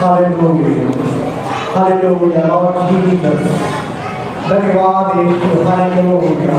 Hallelujah. Hallelujah. Lord Jesus. धन्यवाद येशू. Hallelujah.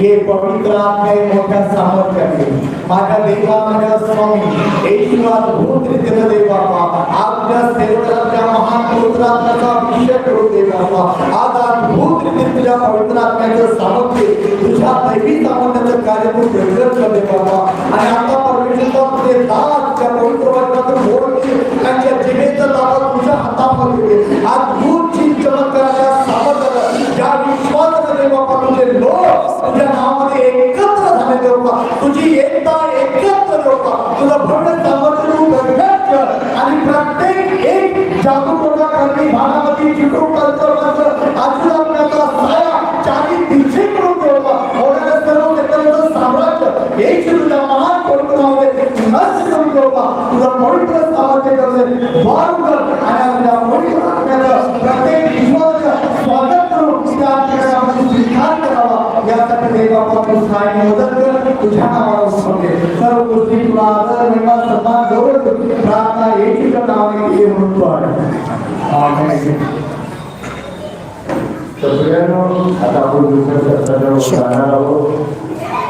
ये पवित्र आत्मे मोठ्या सामर्थ्याने माझ्या देवा माझ्या स्वामी येशू अद्भुत रीतीने दे बाबा. आपल्या सेवकाच्या महान पवित्र आत्म्याचा अभिषेक करू दे बाबा. आज अद्भुत रीतीने तुझ्या पवित्र आत्म्याचं सामर्थ्य तुझ्या दैवी सामर्थ्याचं कार्य तू प्रगट कर दे बाबा. आणि आता परमेश्वरा तुझे दास त्या पवित्र वचनातून बोलते त्यांच्या जिभेचं दावा तुझ्या हातामध्ये अद्भुत चिन्ह चमत्काराच्या सामर्थ्याने ज्या विश्वासाने बाबा तुझे लोक तुझ्या नावामध्ये एकत्र झाले देवा. तुझी एकता एकत्र देवा. तुझं भव्य सामर्थ्य तू प्रगट कर आणि प्रत्येक एक जागरूकता करणे भागामध्ये चिकटून करतो आज आपल्याला साया चारी दिशे करून देवा. होणाऱ्या सर्व नेत्यांचं साम्राज्य एक तुझ्या महान पवित्रनामामध्ये नष्ट करून देवा. तुझं पवित्र सामर्थ्य करणे वाढ कर आणि आपल्या पवित्र आत्म्याचं प्रत्येक विश्वासाचं स्वागत स्वीकार करावा यासाठी देवा तू सहाय्य मदत कर. तुझ्या नावावर सांगते सर्व गोष्टी तुला आदर महिमा सन्मान गौरव प्रार्थना येशूच्या नावाने केली म्हणतो आमेन. सगळ्यांना आता आपण दुसऱ्या सत्रावर जाणार आहोत.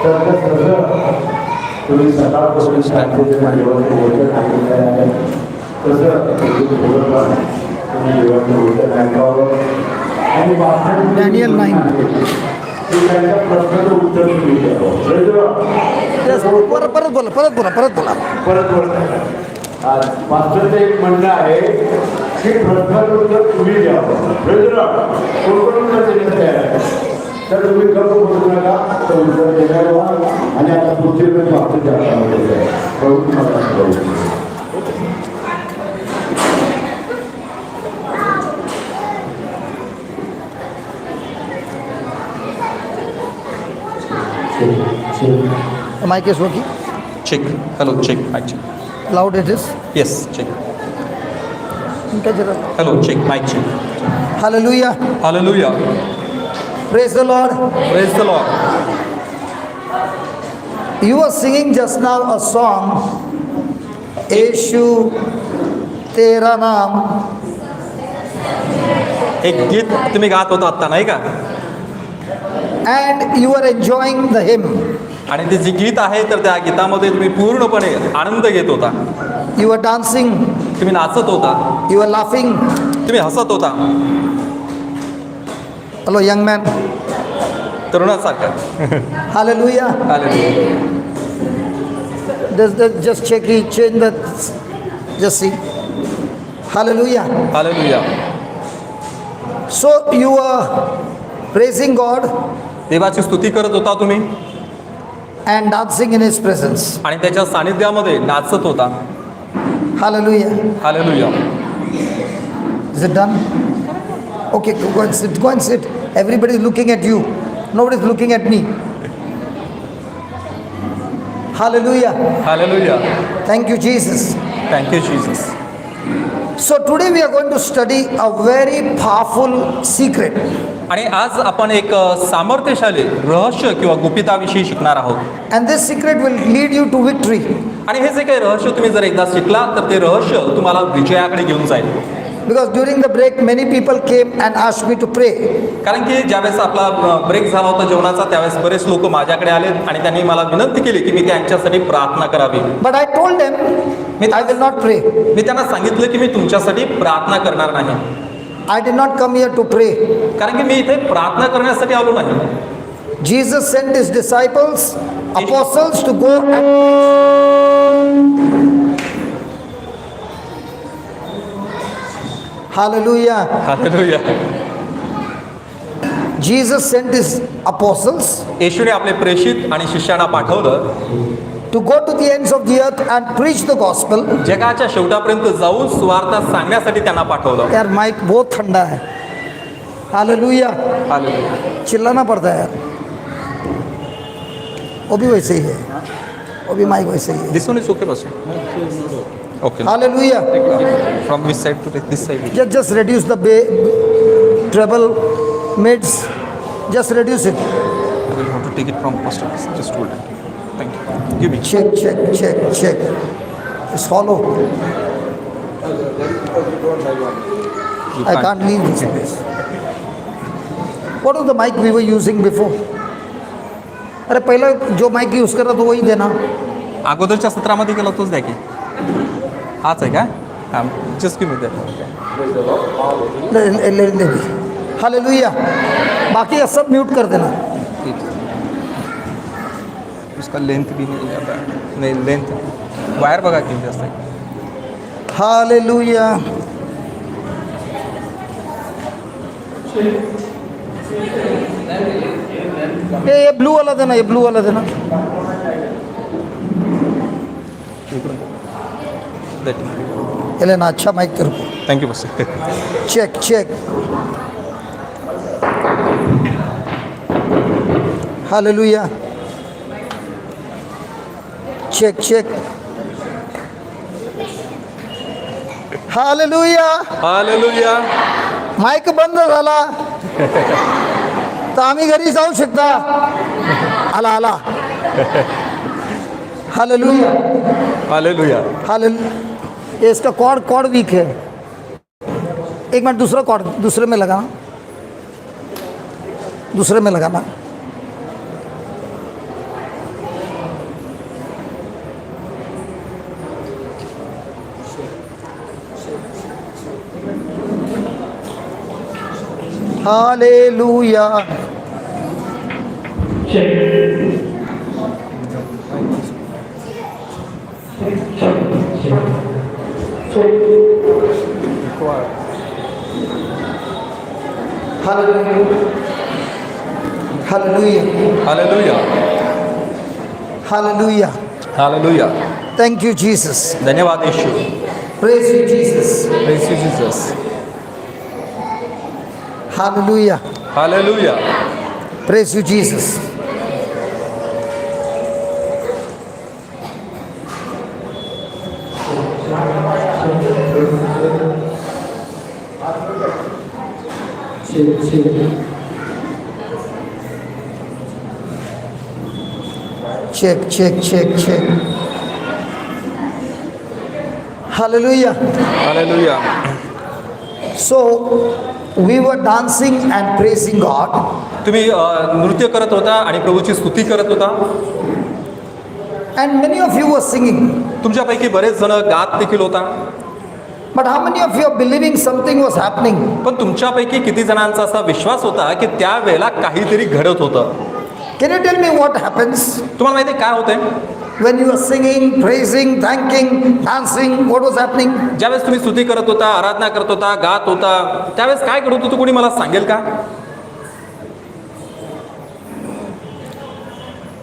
तर कसं तुम्ही सकाळपासून शांततेने देवाचं वचन ऐकलं आहे तसं थोडंफार तुम्ही देवाचं वचन ऐकावं. Daniel 9. मास्टरचं एक म्हणणं आहे की प्रश्नाचं उत्तर तुम्ही द्यावं. तर तुम्ही गप्प बसू नका. तर उत्तर देण्याला आणि आता पुढचे वेळ मागच्या The mic is working. Check. Hello, check. Mic check. Loud it is. Yes, check. Hello, check. Mic check. Hallelujah. Hallelujah. Praise the Lord. Praise the Lord. You were singing just now a song, Yeshu Tera Naam. एक गीत तुम्ही गात होता आता नाही का? And you were enjoying the hymn. आणि ते जे गीत आहे तर त्या गीतामध्ये तुम्ही पूर्णपणे आनंद घेत होता. You were dancing. तुम्ही नाचत होता. You were laughing. तुम्ही हसत होता. Hello, young man. तरुणासारखा. Hallelujah. Hallelujah. Just check it, change that. Just see. Hallelujah. Hallelujah. So you were praising God देवाची स्तुती करत होता तुम्ही and dancing in His presence. आणि त्याच्या सानिध्यामध्ये नाचत होता. Hallelujah. Hallelujah. Is it done? Okay, go and sit. Go and sit. Everybody is looking at you. Nobody is looking at me. Hallelujah. Hallelujah. Thank you, Jesus. Thank you, Jesus. So today we are going to study a very powerful secret. आणि आज आपण एक सामर्थ्यशाली रहस्य किंवा गुपिताविषयी शिकणार आहोत. And this secret will lead you to victory. आणि हे जे काही रहस्य तुम्ही जर एकदा शिकला तर ते रहस्य तुम्हाला विजयाकडे घेऊन जाईल. Because during the break many people came and asked me to pray. कारण की ज्यावेळेस आपला ब्रेक झाला होता जेवणाचा त्यावेळेस बरेच लोक माझ्याकडे आले आणि त्यांनी मला विनंती केली की मी त्यांच्यासाठी प्रार्थना करावी. But I told them I will not pray. मी त्यांना सांगितलं की मी तुमच्यासाठी प्रार्थना करणार नाही. I did not come here to pray. कारण की मी इथे प्रार्थना करण्यासाठी आलो नाही. Jesus sent his disciples, apostles to go and Hallelujah. Hallelujah. Jesus sent his apostles येशूने आपले प्रेषित आणि शिष्यांना पाठवलं to go to the ends of the earth and preach the gospel. जगाच्या शेवटापर्यंत जाऊन सुवार्ता सांगण्यासाठी त्यांना पाठवलं. यार माइक बहुत ठंडा है. Hallelujah. Hallelujah. चिल्लाना पड़ता है यार. वो भी वैसे ही है. वो भी माइक वैसे ही है. This one is okay, boss. Okay. Hallelujah. From this side to this side. Just reduce the treble mids. Just reduce it. I will have to take it from first. Just hold it. Thank you. Give me. Check. It's hollow. I can't leave this place. What was the mic we were using before? अरे पहला जो mic use कर रहा था वही देना. अगोदरच्या सत्रामध्ये गेला तोच द्या की. हाच आहे का? हां जस्ट मी द्या. ले हालेलुया. बाकी सब म्यूट कर देना. उसका लेंथ भी नहीं आता. नहीं लेंथ वायर बघा किती जास्त आहे. हालेलुया. ये ब्लू वाला देना, ये ब्लू वाला देना. ये लेना. अच्छा माइक तेरे को. थँक्यू बस. Check check. Hallelujah. Check check. Hallelujah. Hallelujah. Mic बंद झाला तर आम्ही घरी जाऊ शकता. आला आला. हालेलुया. हालेलुया. हालेलुया. इसका कॉर्ड वीक है. एक मिनट, दूसरा कॉर्ड दूसरे में लगाना. दूसरे में लगाना. Hallelujah. Hallelujah. Hallelujah. Hallelujah. Hallelujah. Thank you Jesus. धन्यवाद येशू. Praise you Jesus. Praise you Jesus. Hallelujah. Hallelujah. Praise you Jesus. Check, check, check, check. Hallelujah. Hallelujah. So, we were dancing and praising God. तुम्ही नृत्य करत होता आणि प्रभूची स्तुती करत होता. And many of you were singing. तुमच्यापैकी बरेच जण गात देखील होता. But how many of you are believing something was happening? पण तुमच्यापैकी किती जणांचा असा विश्वास होता की त्यावेळेला काहीतरी घडत होतं. Can you tell me what happens तुम्हाला माहिती आहे काय होतंय? when you are singing, praising, thanking, dancing? What was happening? ज्यावेळेस तुम्ही स्तुती करत होता, आराधना करत होता, गात होता, त्यावेळेस काय घडत होतं कोणी मला सांगेल का?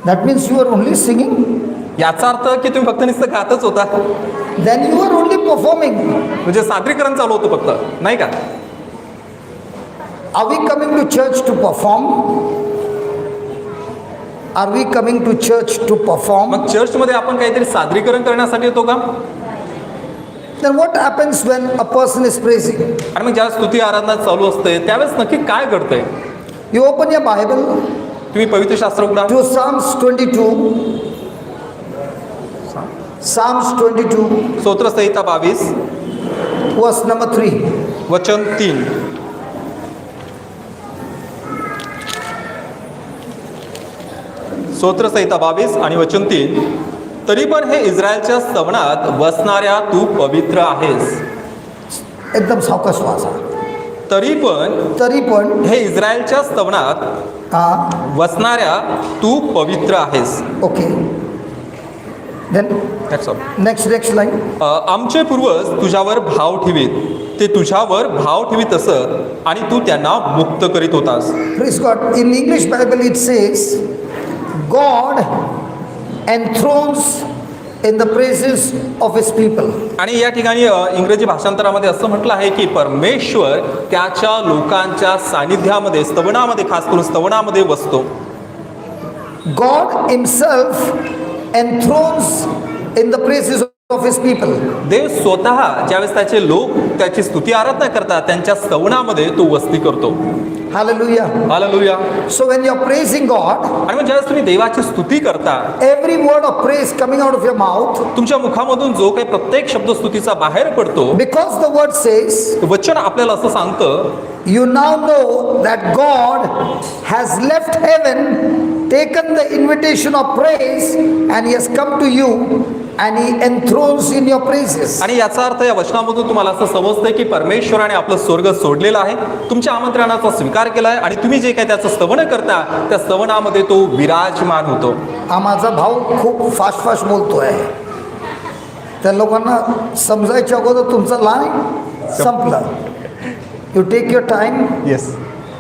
That means you are only singing. याचा अर्थ की तुम्ही फक्त नुसतं गातच होता. Then you are only performing. म्हणजे सादरीकरण चालू होतं फक्त, नाही का? Are we coming to church to perform? Are we coming to church to perform? मग चर्चमध्ये आपण काहीतरी सादरीकरण करण्यासाठी येतो का? Then what happens when a person is praising? आणि मग ज्या स्तुती आराधना चालू असते त्यावेळेस नक्की काय घडतंय? You open your Bible तुम्ही पवित्र शास्त्र उघडा. to Psalms 22. Psalms 22, स्तोत्रसंहिता 22 verse number 3. वचन 3. स्तोत्रसंहिता 22 आणि वचन 3. तरी पण हे इस्रायलच्या स्तवनात वसणाऱ्या तू पवित्र आहेस. एकदम सावकाश वाचा. तरी पण हे इस्रायलच्या स्तवनात वसणाऱ्या तू पवित्र आहेस. Okay. Then That's all. next line. आमचे पूर्वज तुझ्यावर भाव ठेवीत, ते तुझ्यावर भाव ठेवीत असत आणि तू त्यांना मुक्त करीत होतास. Praise God. In English Bible it says, God enthrones in the praises of his people. आणि या ठिकाणी इंग्रजी भाषांतरामध्ये असं म्हटलं आहे की परमेश्वर त्याच्या लोकांच्या सानिध्यामध्ये, स्तवनामध्ये, खास करून स्तवनामध्ये वसतो. God himself enthrones in the praises of his people. देव स्वतः ज्यावेळेस त्याचे लोक त्याची स्तुती आराधना करतात त्यांच्या स्तवनामध्ये तो वस्ती करतो. Hallelujah. Hallelujah. So when you're praising God, आणि मग ज्यावेळेस तुम्ही देवाची स्तुती करता, every word of praise coming out of your mouth, तुमच्या मुखामधून जो काही प्रत्येक शब्द स्तुतीचा बाहेर पडतो, because the word says, वचन आपल्याला असं सांगतं, you now know that God has left heaven, taken the invitation of praise, and he has come to you and he enthrones in your praises. आणि याचा अर्थ या वचनामधून तुम्हाला असं समजतंय की परमेश्वराने आपलं स्वर्ग सोडलेलं आहे, तुमच्या आमंत्रणाचा स्वीकार केला आहे आणि तुम्ही जे काही त्याचं स्तवन करता त्या स्तवनामध्ये तो विराजमान होतो. हा माझा भाऊ खूप फास्ट बोलतोय. त्या लोकांना समजायच्या अगोदर तुमचं लाईन संपलं. You take your time. Yes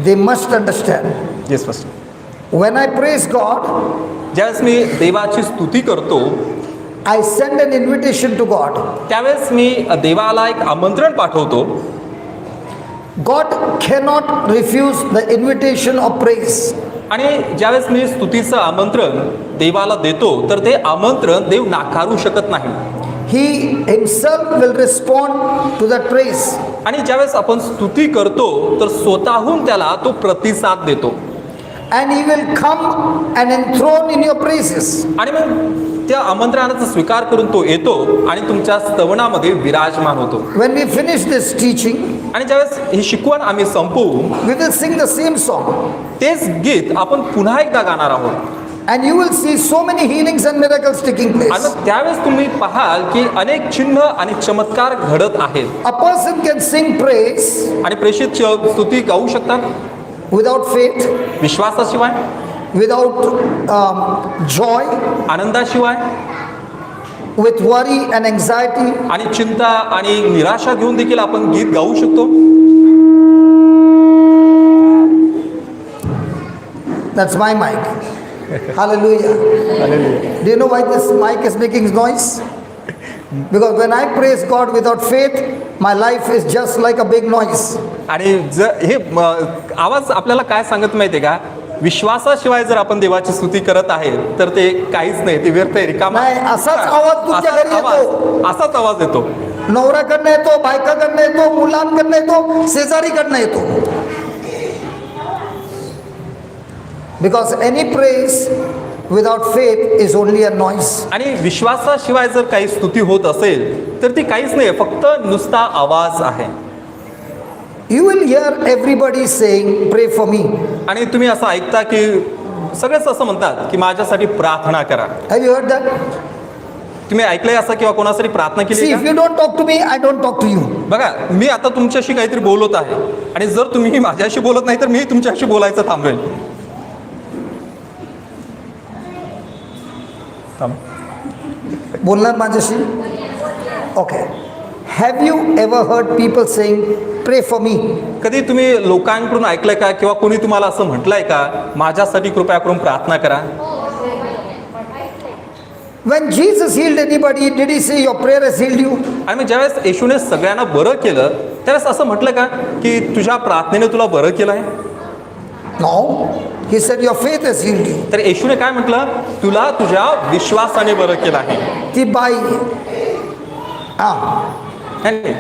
they must understand. Yes first. When I praise God, ज्यावेळेस मी देवाची स्तुती करतो I send an invitation to God. त्यावेळेस मी देवाला एक आमंत्रण पाठवतो. God cannot refuse the invitation of praise. आणि ज्यावेळेस मी स्तुतीचं आमंत्रण देवाला देतो तर ते आमंत्रण देव नाकारू शकत नाही. He himself will respond to that praise. आणि ज्यावेळेस आपण स्तुती करतो तर स्वतःहून त्याला तो प्रतिसाद देतो. And he will come and enthrone in your praises. आणि मग त्या आमंत्रणाचा स्वीकार करून तो येतो आणि तुमच्या स्तवनामध्ये विराजमान होतो. When we finish this teaching, आणि ज्यावेळेस ही शिकवण आम्ही संपवू we will sing the same song. तेच गीत आपण पुन्हा एकदा गाणार आहोत. And you will see so many healings and miracles taking आणि place. मग त्यावेळेस तुम्ही पाहाल की अनेक चिन्ह आणि चमत्कार घडत आहेत. A person can sing praise आणि प्रेषित स्तुती गाऊ शकतात without faith, विश्वासाशिवाय, without joy, आनंदाशिवाय, with worry and anxiety. आणि चिंता आणि निराशा घेऊन देखील आपण गीत गाऊ शकतो. That's my mic. Hallelujah. Do you know why this mic is making noise? Because when I praise God without faith, my life is just like a big noise. आणि जर हे आवाज आपल्याला काय सांगत माहितीये का, विश्वासाशिवाय जर आपण देवाची स्तुती करत आहे तर ते काहीच नाही, ते व्यर्थ आहे, रिकामा. नाही, असाच आवाज तुमच्या घरी येतो. असाच आवाज येतो. नवऱ्याकडनं येतो, बायकाकडनं येतो, मुलांकडनं येतो, शेजारीकडनं येतो. Because any praise without faith is only a noise. आणि विश्वासाशिवाय जर काही स्तुती होत असेल तर ती काहीच नाही, फक्त नुसता आवाज आहे. You will hear everybody saying, pray for me. आणि तुम्ही असं ऐकता की सगळेच असं म्हणतात की माझ्यासाठी प्रार्थना करा. Have you heard that? तुम्ही ऐकलंय असं किंवा कोणासाठी प्रार्थना See, केली if you don't talk to me, I don't talk to you. बघा, मी आता तुमच्याशी काहीतरी बोलत आहे आणि जर तुम्ही माझ्याशी बोलत नाही तर मी तुमच्याशी बोलायचं थांबवेल. बोलणार माझ्याशी? Okay. Have you ever heard people saying, pray for me? कधी तुम्ही लोकांकडून ऐकलंय का किंवा कोणी तुम्हाला असं म्हटलंय का माझ्यासाठी कृपया करून प्रार्थना करा? When Jesus healed anybody, did he say your prayer has healed you? आणि मग ज्यावेळेस येशूने सगळ्यांना बरं केलं त्यावेळेस असं म्हटलं का की तुझ्या प्रार्थनेने तुला बरं केलं आहे? No. He said your faith has healed you. तर येशूने काय म्हटलं, तुला तुझ्या विश्वासाने बरं केलं आहे. ती बाई, है नाही?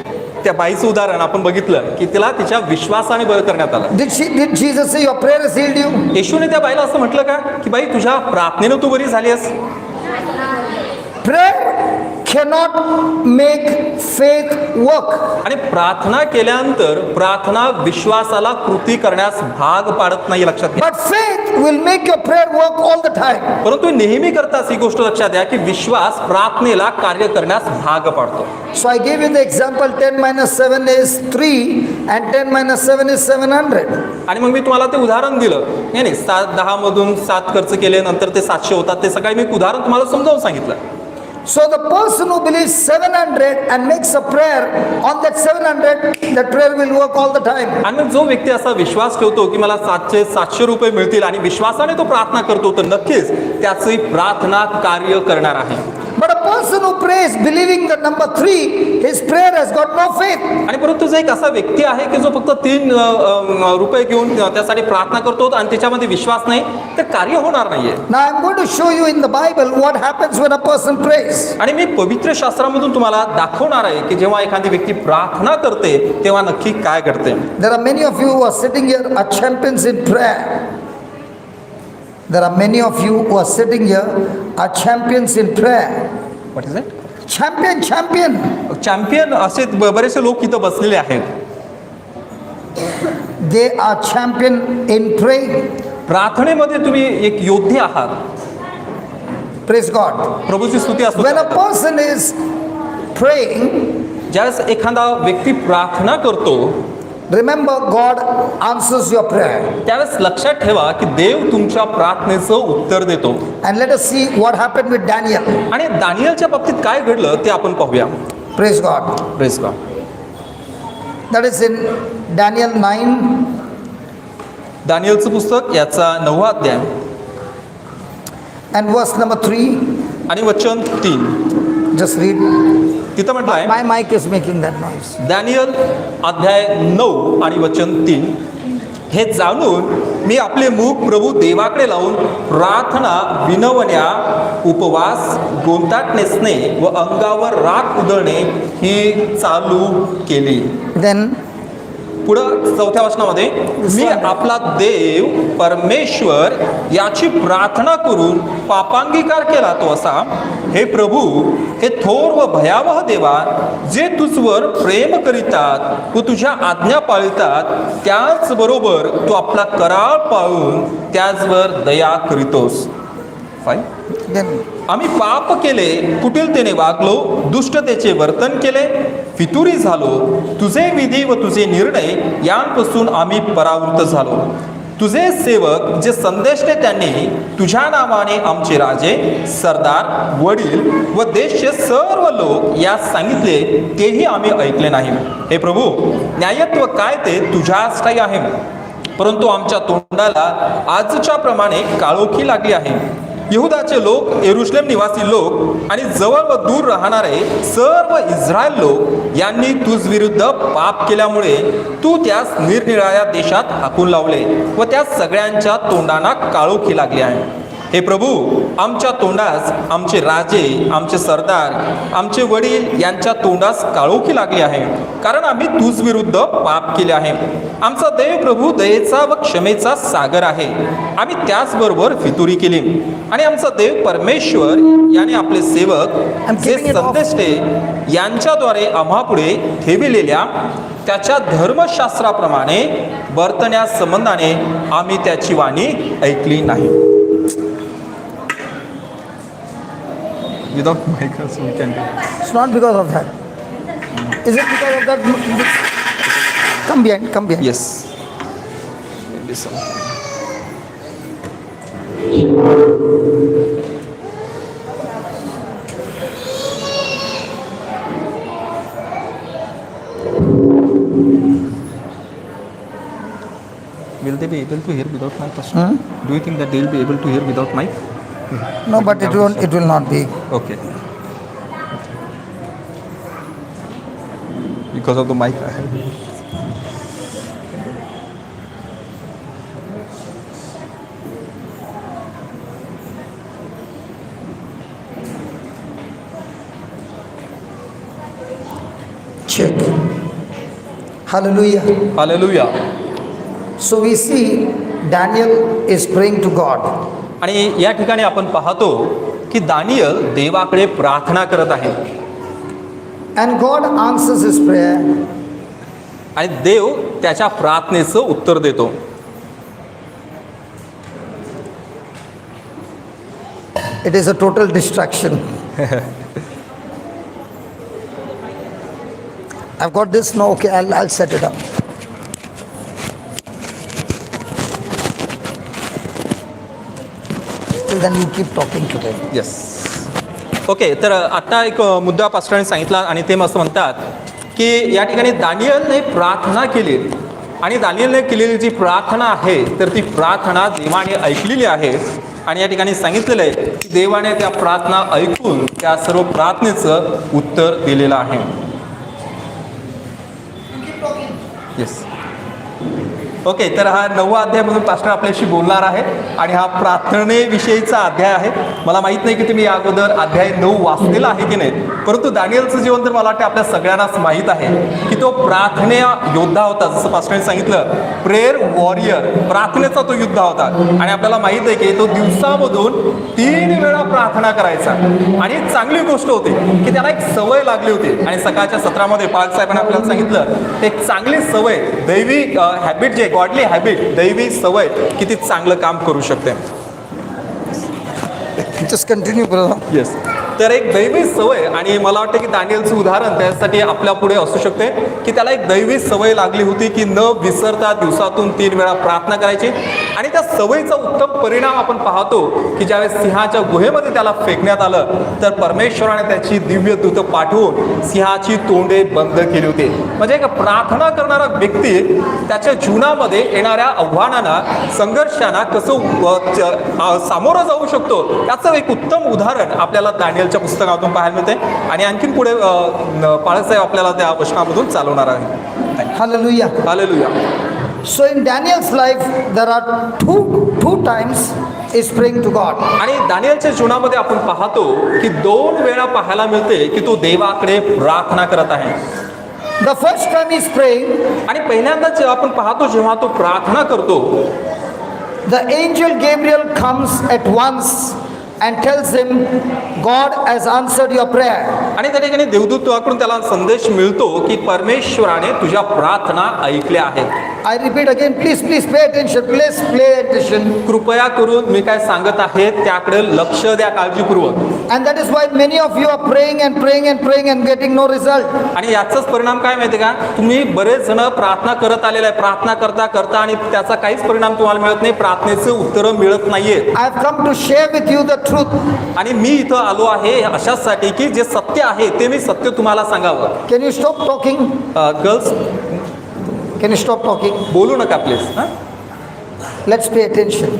त्या बाईचं उदाहरण आपण बघितलं की तिला तिच्या विश्वासाने बरं करण्यात आलं. did Jesus say your prayer has healed you? येशूने त्या बाईला असं म्हटलं का की बाई तुझ्या प्रार्थनेनं तू बरी झाली आहेस? Prayer cannot make faith work. आणि प्रार्थना केल्यानंतर प्रार्थना विश्वासाला कृती करण्यास भाग पाडत नाही, लक्षात घ्या. But faith will make your prayer work all the time. परंतु नेहमी करताच ही गोष्ट लक्षात घ्या की विश्वास प्रार्थनेला कार्य करण्यास भाग पाडतो. So I gave you the example 10 minus 7 is 3 and 10 minus 7 is 700. आणि मग मी तुम्हाला ते उदाहरण दिलं, नाही 10 मधून 7 खर्च केले नंतर ते 700 होतात. ते सकाळी मी एक उदाहरण तुम्हाला समजावून सांगितलं. So the person who believes 700 and makes a prayer on that 700, that prayer will work all the time. आणि मग जो व्यक्ती असा विश्वास ठेवतो की मला 700 रुपये मिळतील आणि विश्वासाने तो प्रार्थना करतो तर नक्कीच त्याची प्रार्थना कार्य करणार आहे. But a person who prays believing the number 3, his prayer has got no faith. आणि परंतु जो एक असा व्यक्ती आहे की जो फक्त 3 रुपये घेऊन त्यासाठी प्रार्थना करतो आणि त्याच्यामध्ये विश्वास नाही, तर कार्य होणार नाहीये. Now I am going to show you in the Bible what happens when a person prays. आणि मी पवित्र शास्त्रामधून तुम्हाला दाखवणार आहे की जेव्हा एखादी व्यक्ती प्रार्थना करते तेव्हा नक्की काय घडते. There are many of you who are sitting here are champions in prayer. There are many of you who are sitting here are champions in prayer. What is it? Champion. Champion असे बरेचसे लोक इथं बसलेले आहेत. They are champion in praying. प्रार्थनेमध्ये तुम्ही एक योद्धे आहात. Praise God. प्रभूची स्तुती असो. When a person is praying, ज्यावेळेस एखादा व्यक्ती प्रार्थना करतो remember God answers your prayer. त्यावेळेस लक्षात ठेवा की देव तुमच्या प्रार्थनेचं उत्तर देतो. And let us see what happened with Daniel. आणि दानियलच्या बाबतीत काय घडलं ते आपण पाहूया. Praise God. Praise God. That is in Daniel 9 दानियलचं पुस्तक याचा 9वा अध्याय and verse number 3. आणि वचन 3. Just read. तिथं म्हटलं आहे My mic is making that noise. Daniel अध्याय 9 आणि वचन 3. हे जाणून मी आपले मुख प्रभू देवाकडे लावून प्रार्थना, विनवण्या, उपवास, गोंताट नेसणे व अंगावर राख उधळणे ही चालू केली. Then पुढं 4थ्या वचनामध्ये मी आपला देव परमेश्वर याची प्रार्थना करून पापांगीकार केला तो असा, हे प्रभू, हे थोर व भयावह देवा, जे तुझवर प्रेम करीतात व तुझ्या आज्ञा पाळतात, त्याचबरोबर तू आपला करार पाळून त्याचवर दया करीतोस. आम्ही पाप केले, कुटिलतेने वागलो, दुष्टतेचे वर्तन केले, फितुरी झालो, तुझे विधी व तुझे निर्णय यांपासून आम्ही परावृत्त झालो. तुझे सेवक जे संदेशले त्यांनी तुझ्या नावाने आमचे राजे, सरदार, वडील व देशचे सर्व लोक यास सांगितले, तेही आम्ही ऐकले नाही. हे प्रभू, न्यायत्व काय ते तुझ्याच ठाई आहे, परंतु आमच्या तोंडाला आजच्या प्रमाणे काळोखी लागली आहे. यहुदाचे लोक, येरुशलेम निवासी लोक आणि जवळ व दूर राहणारे सर्व इस्रायल लोक यांनी तुझ विरुद्ध पाप केल्यामुळे तू त्यास निरनिराळ्या देशात हाकून लावले व त्या सगळ्यांच्या तोंडांना काळोखी लागली आहे. हे प्रभू, आमच्या तोंडास आमचे राजे, आमचे सरदार, आमचे वडील यांच्या तोंडास काळोखी लागली आहे, कारण आम्ही तुझ विरुद्ध पाप केले आहे. आमचा देव प्रभू दयेचा व क्षमेचा सागर आहे. आम्ही त्याचबरोबर फितुरी केली आणि आमचा देव परमेश्वर याने आपले सेवक जे संदेशले यांच्याद्वारे आम्हापुढे ठेविलेल्या त्याच्या धर्मशास्त्राप्रमाणे वर्तण्यास संबंधाने आम्ही त्याची वाणी ऐकली नाही. Without mic, we can do. it's not because of that. Is it because of that? Come behind, come behind. Yes. Maybe some. Will they be able to hear without mic? Do you think that they will be able to hear without mic? No, but it will not be. Okay. Because of the mic. Check. Hallelujah. Hallelujah. So we see Daniel is praying to God. आणि या ठिकाणी आपण पाहतो की Daniel देवाकडे प्रार्थना करत आहे And God answers his prayer. आणि देव त्याच्या प्रार्थनेचं उत्तर देतो. It is a total distraction. I've got this now. Okay, I'll set it up. Till then you keep talking to them. Yes. Okay, तर आता एक मुद्दा पास्टरांनी सांगितला आणि ते असं म्हणतात की या ठिकाणी दानियलने प्रार्थना केली आणि दानियलने केलेली जी प्रार्थना आहे तर ती प्रार्थना देवाने ऐकलेली आहे आणि या ठिकाणी सांगितलेलं आहे की देवाने त्या प्रार्थना ऐकून त्या सर्व प्रार्थनेचं उत्तर दिलेलं आहे. येस. ओके, तर हा 9वा अध्यायामधून पास्टर आपल्याशी बोलणार आहे आणि हा प्रार्थनेविषयीचा अध्याय आहे. मला माहीत नाही की तुम्ही या अगोदर अध्याय 9 वाचलेला आहे की नाही, परंतु दानिएलचं जीवन तर मला वाटतं आपल्या सगळ्यांनाच माहीत आहे की तो प्रार्थने योद्धा होता. जसं पास्टरने सांगितलं, प्रेयर वॉरियर, प्रार्थनेचा तो योद्धा होता. आणि आपल्याला माहीत आहे की तो दिवसामधून 3 वेळा प्रार्थना करायचा. आणि चांगली गोष्ट होती की त्याला एक सवय लागली होती. आणि सकाळच्या सत्रामध्ये पाल साहेबांनी आपल्याला सांगितलं एक चांगली सवय, दैवी हॅबिट, जे गॉडली हॅबिट, दैवी सवय किती चांगलं काम करू शकते. Just continue, brother. येस. तर एक दैवी सवय, आणि मला वाटतं की दानिएलचं उदाहरण त्यासाठी आपल्या पुढे असू शकते की त्याला एक दैवी सवय लागली होती की न विसरता दिवसातून 3 वेळा प्रार्थना करायची. आणि त्या सवयीचा उत्तम परिणाम आपण पाहतो की ज्यावेळेस सिंहाच्या गुहेमध्ये त्याला फेकण्यात आलं तर परमेश्वराने त्याची दिव्य दूत पाठवून सिंहाची तोंडे बंद केली होती. म्हणजे एक प्रार्थना करणारा व्यक्ती त्याच्या जीवनामध्ये येणाऱ्या आव्हानांना, संघर्षांना कसं सामोरं जाऊ शकतो याचं एक उत्तम उदाहरण आपल्याला दानिएलच्या पुस्तकातून पाहायला मिळते. आणि आणखीन पुढे पाळसाहेब आपल्याला त्या वचनामधून चालवणार आहे. Hallelujah. Hallelujah. So in Daniel's life, there are two times is praying to God. आणि दानिएलच्या जीवनामध्ये आपण पाहतो की 2 वेळा पाहायला मिळते की तो देवाकडे प्रार्थना करत आहे. The first time he's praying, आणि पहिल्यांदा जेव्हा आपण पाहतो, जेव्हा तो प्रार्थना करतो, the angel Gabriel comes at once and tells him, God has answered your prayer. आणि त्या ठिकाणी देवदूताकडून त्याला संदेश मिळतो की परमेश्वराने तुझ्या प्रार्थना ऐकल्या आहेत. I repeat again, please pay attention. Please pay attention. कृपया करून मी काय सांगत आहे त्याकडे लक्ष द्या काळजीपूर्वक. And that is why many of you are praying and getting no result. आणि याचाच परिणाम काय माहिती का, तुम्ही बरेच जण प्रार्थना करत आलेला आहे, प्रार्थना करता आणि त्याचा काहीच परिणाम तुम्हाला मिळत नाही, प्रार्थनेचे उत्तर मिळत नाहीये. I have come to share with you the truth. आणि मी इथं आलो आहे अशासाठी की जे सत्य आहे ते मी सत्य तुम्हाला सांगावं. Can you stop talking? Girls, Can you stop talking? बोलू नका प्लीज. Let's pay attention.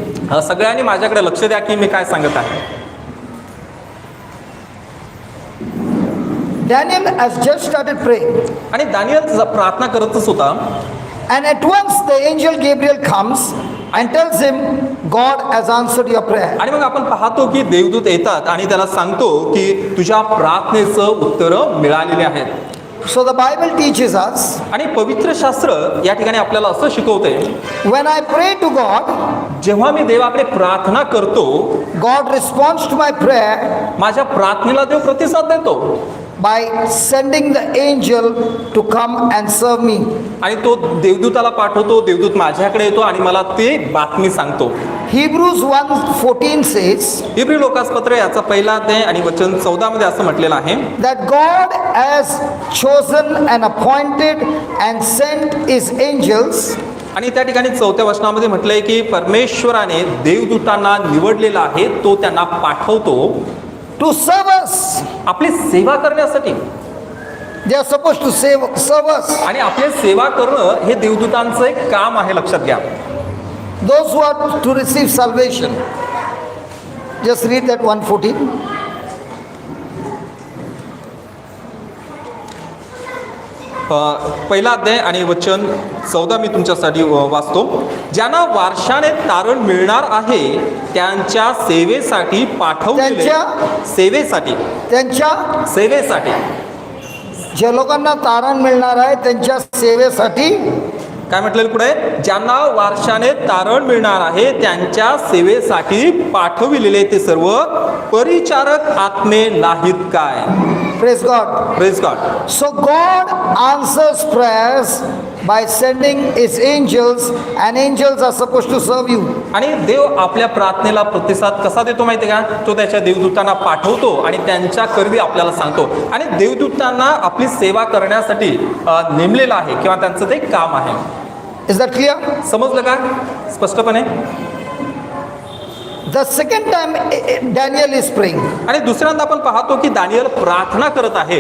सगळ्यांनी माझ्याकडे लक्ष द्या की मी काय सांगत आहे. Daniel has just started praying. आणि दानिएल प्रार्थना करतच होता. And at once the angel Gabriel comes and tells him, God has answered your prayer. आणि मग आपण पाहतो की देवदूत येतात आणि त्याला सांगतो की तुझ्या प्रार्थनेचं उत्तर मिळालेले आहेत. So the Bible teaches us, आणि पवित्र शास्त्र या ठिकाणी आपल्याला असं शिकवते, when I pray to God, जेव्हा मी देवाकडे प्रार्थना करतो, God responds to my prayer माझ्या प्रार्थनेला देव प्रतिसाद देतो by sending the angel to come and serve me. आणि तो देवदूताला पाठवतो, देवदूत माझ्याकडे येतो आणि मला ते बातमी सांगतो. Hebrews 1:14 says इब्री लोकासपत्र याचा पहिला अध्याय आणि वचन 14 मध्ये असं म्हटलेलं आहे that God has chosen and appointed and sent his angels आणि त्या ठिकाणी 4थ्या वचनामध्ये म्हटलंय की परमेश्वराने देवदूतांना निवडलेला आहे, तो त्यांना पाठवतो to serve us. आपली सेवा करण्यासाठी. They are supposed to serve us. आणि आपली सेवा करणं हे देवदूतांचं एक काम आहे, लक्षात घ्या. Those who are to receive salvation. Just read that 1:14. पहिला अध्याय आणि वचन 14 मी तुमच्यासाठी वाचतो. ज्यांना वारशाने तारण मिळणार आहे त्यांच्या सेवेसाठी पाठवलेले, सेवेसाठी ज्या लोकांना तारण मिळणार आहे त्यांच्या सेवेसाठी काय म्हटलेलं पुढे, ज्यांना वारशाने तारण मिळणार आहे त्यांच्या सेवेसाठी पाठविलेले ते सर्व परिचारक आत्मे नाहीत काय. Praise God. Praise God. So God answers prayers by sending his angels, and angels are supposed to serve you. आणि देव आपल्या प्रार्थनेला प्रतिसाद कसा देतो माहिती आहे का, तो त्याच्या देवदूतांना पाठवतो आणि त्यांच्या करवी आपल्याला सांगतो. आणि देवदूतांना आपली सेवा करण्यासाठी नेमलेलं आहे किंवा त्यांचं ते काम आहे. Is that clear? समजलं का स्पष्टपणे. The second time Daniel is praying. आणि दुसऱ्यांदा आपण पाहतो की दानिएल प्रार्थना करत आहे.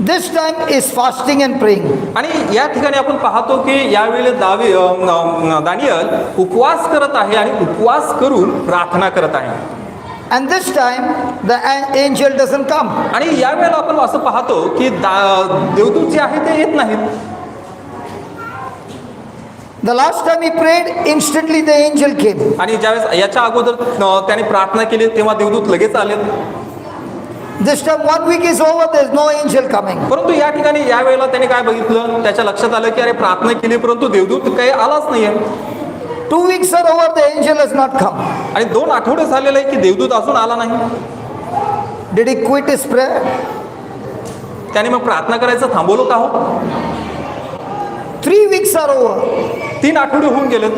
This time is fasting and praying. आणि या ठिकाणी आपण पाहतो की यावेळी दानियल उपवास करत आहे आणि उपवास करून प्रार्थना करत आहे. And this time the angel doesn't come. आणि यावेळेला आपण असं पाहतो की देवदूत जे आहे ते येत नाहीत. The last time he prayed, instantly the angel came. आणि ज्यावेळेस याच्या अगोदर त्याने प्रार्थना केली तेव्हा देवदूत लगेच आले. This time 1 week is over, there is no angel coming. परंतु या ठिकाणी या वेळेला त्याने काय बघितलं, त्याच्या लक्षात आलं की अरे प्रार्थना केली परंतु देवदूत काही आलाच नाहीये. 2 weeks are over, the angel has not come. आणि 2 आठवडे झालेले आहे की देवदूत अजून आला नाही. Did he quit his prayer? त्याने मग प्रार्थना करायचं थांबवलं का हो? 3 weeks are over 3 आठवडे होऊन गेलेत.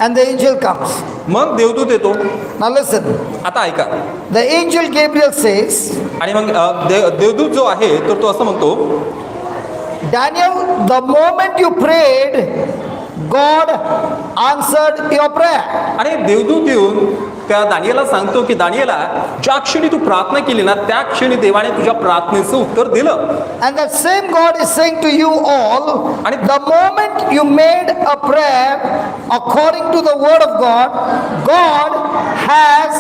and the angel comes. मग देवदूत येतो. Now listen, आता ऐका. the angel Gabriel says, आणि मग देवदूत जो आहे तर तो असं म्हणतो, Daniel, the moment you prayed, God answered your prayer. आणि देवदूत येऊन त्या दानियेला सांगतो की दानियेला, ज्या क्षणी तू प्रार्थना केली ना त्या क्षणी देवाने तुझ्या प्रार्थनेचं उत्तर दिलं. And that same God is saying to you all, And the moment you made a prayer according to the word of God, God has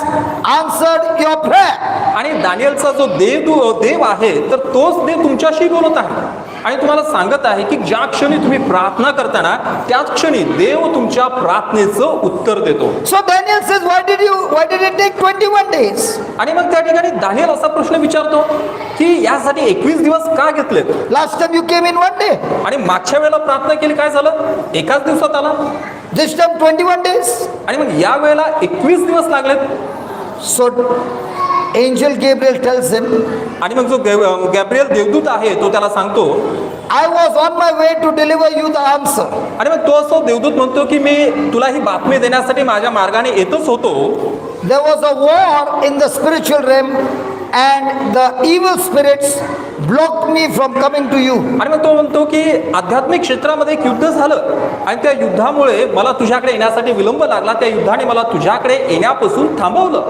answered your prayer. आणि दानियेलचा जो देव आहे तर तोच देव तुमच्याशी बोलत आहे आणि तुम्हाला सांगत आहे की ज्या क्षणी तुम्ही प्रार्थना करताना त्याच क्षणी देव तुमच्या प्रार्थनेचं उत्तर देतो. So Daniel says, why did it take 21 days? आणि मग त्या ठिकाणी दानियल असा प्रश्न विचारतो की यासाठी 21 दिवस का घेतलेत? Last time you came in 1 day. आणि मागच्या वेळेला प्रार्थना केली काय झालं? एकाच दिवसात आला. This time 21 days. आणि मग या वेळेला 21 दिवस लागलेत. So angel Gabriel tells him, आणि मग जो गॅब्रिएल देवदूत आहे तो त्याला सांगतो, I was on my way to deliver you the answer. आणि मग तो असो देवदूत म्हणतो की मी तुला ही बातमी देण्यासाठी माझ्या मार्गाने येतच होतो. There was a war in the spiritual realm and the evil spirits blocked me from coming to you. आणि मग तो म्हणतो की आध्यात्मिक क्षेत्रामध्ये एक युद्ध झालं आणि त्या युद्धामुळे मला तुझ्याकडे येण्यासाठी विलंब लागला. त्या युद्धाने मला तुझ्याकडे येण्यापासून थांबवलं.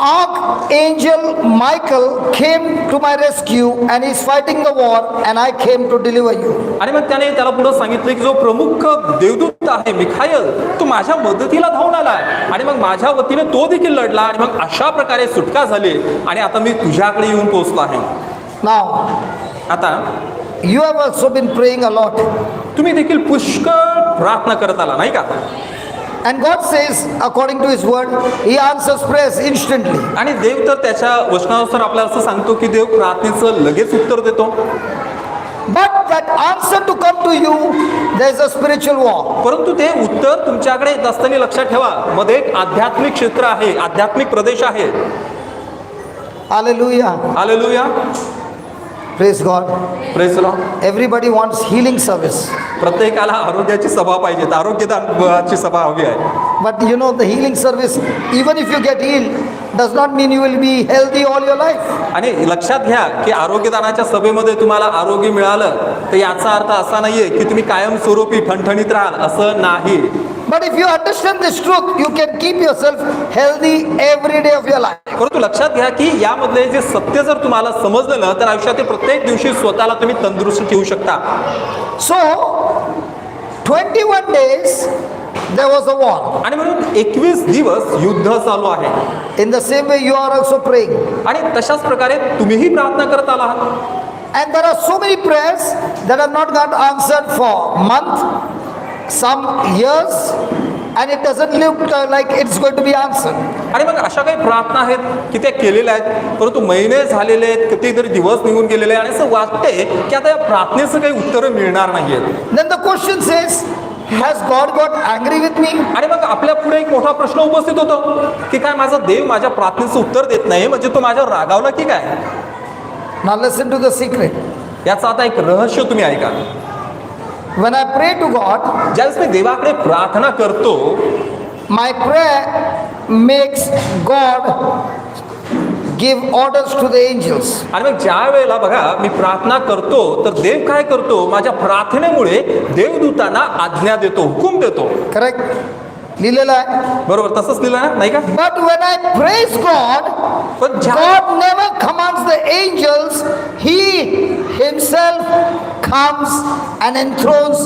Archangel Michael came to my rescue and is fighting the war and I came to deliver you. आणि मग त्याने त्याला पुढे सांगितलं की जो प्रमुख देवदूत आहे मिखायल तो माझ्या मदतीला धावून आलाय आणि मग माझ्या वतीने तो देखील लढला आणि मग अशा प्रकारे सुटका झाली आणि आता मी तुझ्याकडे येऊन पोहोचलो आहे. Now, आता you have also been praying a lot. तुम्ही देखील पुष्कळ प्रार्थना करत आला नाही का? And God says, according to His word, He answers prayers instantly. आणि देव तर त्याच्या वचनानुसार आपल्याला असं सांगतो की देव प्रार्थनेचं लगेच उत्तर देतो. But that answer to come to you, there is a spiritual war. परंतु ते उत्तर तुमच्याकडे येत असताना लक्षात ठेवा मध्ये एक आध्यात्मिक क्षेत्र आहे, आध्यात्मिक प्रदेश आहे. Hallelujah. Hallelujah. Praise God. Praise the Lord. Everybody wants healing service. प्रत्येकाला आरोग्याची सभा पाहिजे, आरोग्यदानाची सभा हवी आहे. But you know, the healing service, even if you get healed, does not mean you will be healthy all your life. आणि लक्षात घ्या की आरोग्यदानाच्या सभेमध्ये तुम्हाला आरोग्य मिळालं तर याचा अर्थ असा नाहीये की तुम्ही कायमस्वरूपी ठणठणीत राहाल, असं नाही. But if you understand this truth, you can keep yourself healthy every day of your life. परंतु लक्षात घ्या की यामधले जे सत्य जर तुम्हाला समजलं ना तर आयुष्यातील प्रत्येक दिवशी स्वतःला तुम्ही तंदुरुस्त ठेवू शकता. So, 21 days there was a war. आणि म्हणून 21 दिवस युद्ध चालू आहे. In the same way, you are also praying. आणि तशाच प्रकारे तुम्हीही प्रार्थना करत आला आहात. And there are so many prayers that have not got answered for months, some years, and it doesn't look like it's going to be answered. आणि मग अशा काही प्रार्थना आहेत की त्या केलेल्या आहेत परंतु महिने झालेले आहेत, कितीतरी दिवस निघून गेलेले आहे आणि असं वाटते की आता या प्रार्थनेचं काही उत्तरं मिळणार नाहीयेत. Then the question says, has God got angry with me? आणि मग आपल्या पुढे एक मोठा प्रश्न उपस्थित होतो की काय माझा देव माझ्या प्रार्थनेचं उत्तर देत नाही, म्हणजे तो माझ्यावर रागावला की काय? Now listen to the secret. याचं आता एक रहस्य तुम्ही ऐका. When I pray to God, ज्यावेळेस मी देवाकडे प्रार्थना करतो my prayer makes God give orders to the angels. आणि मग ज्या वेळेला बघा मी प्रार्थना करतो तर देव काय करतो, माझ्या प्रार्थनेमुळे देवदूतांना आज्ञा देतो, हुकूम देतो. Correct? लिहिलेलं आहे. बरोबर, तसंच लिहिलं ना, नाही का? But when I praise God, पण God never commands the angels. He himself comes and enthrones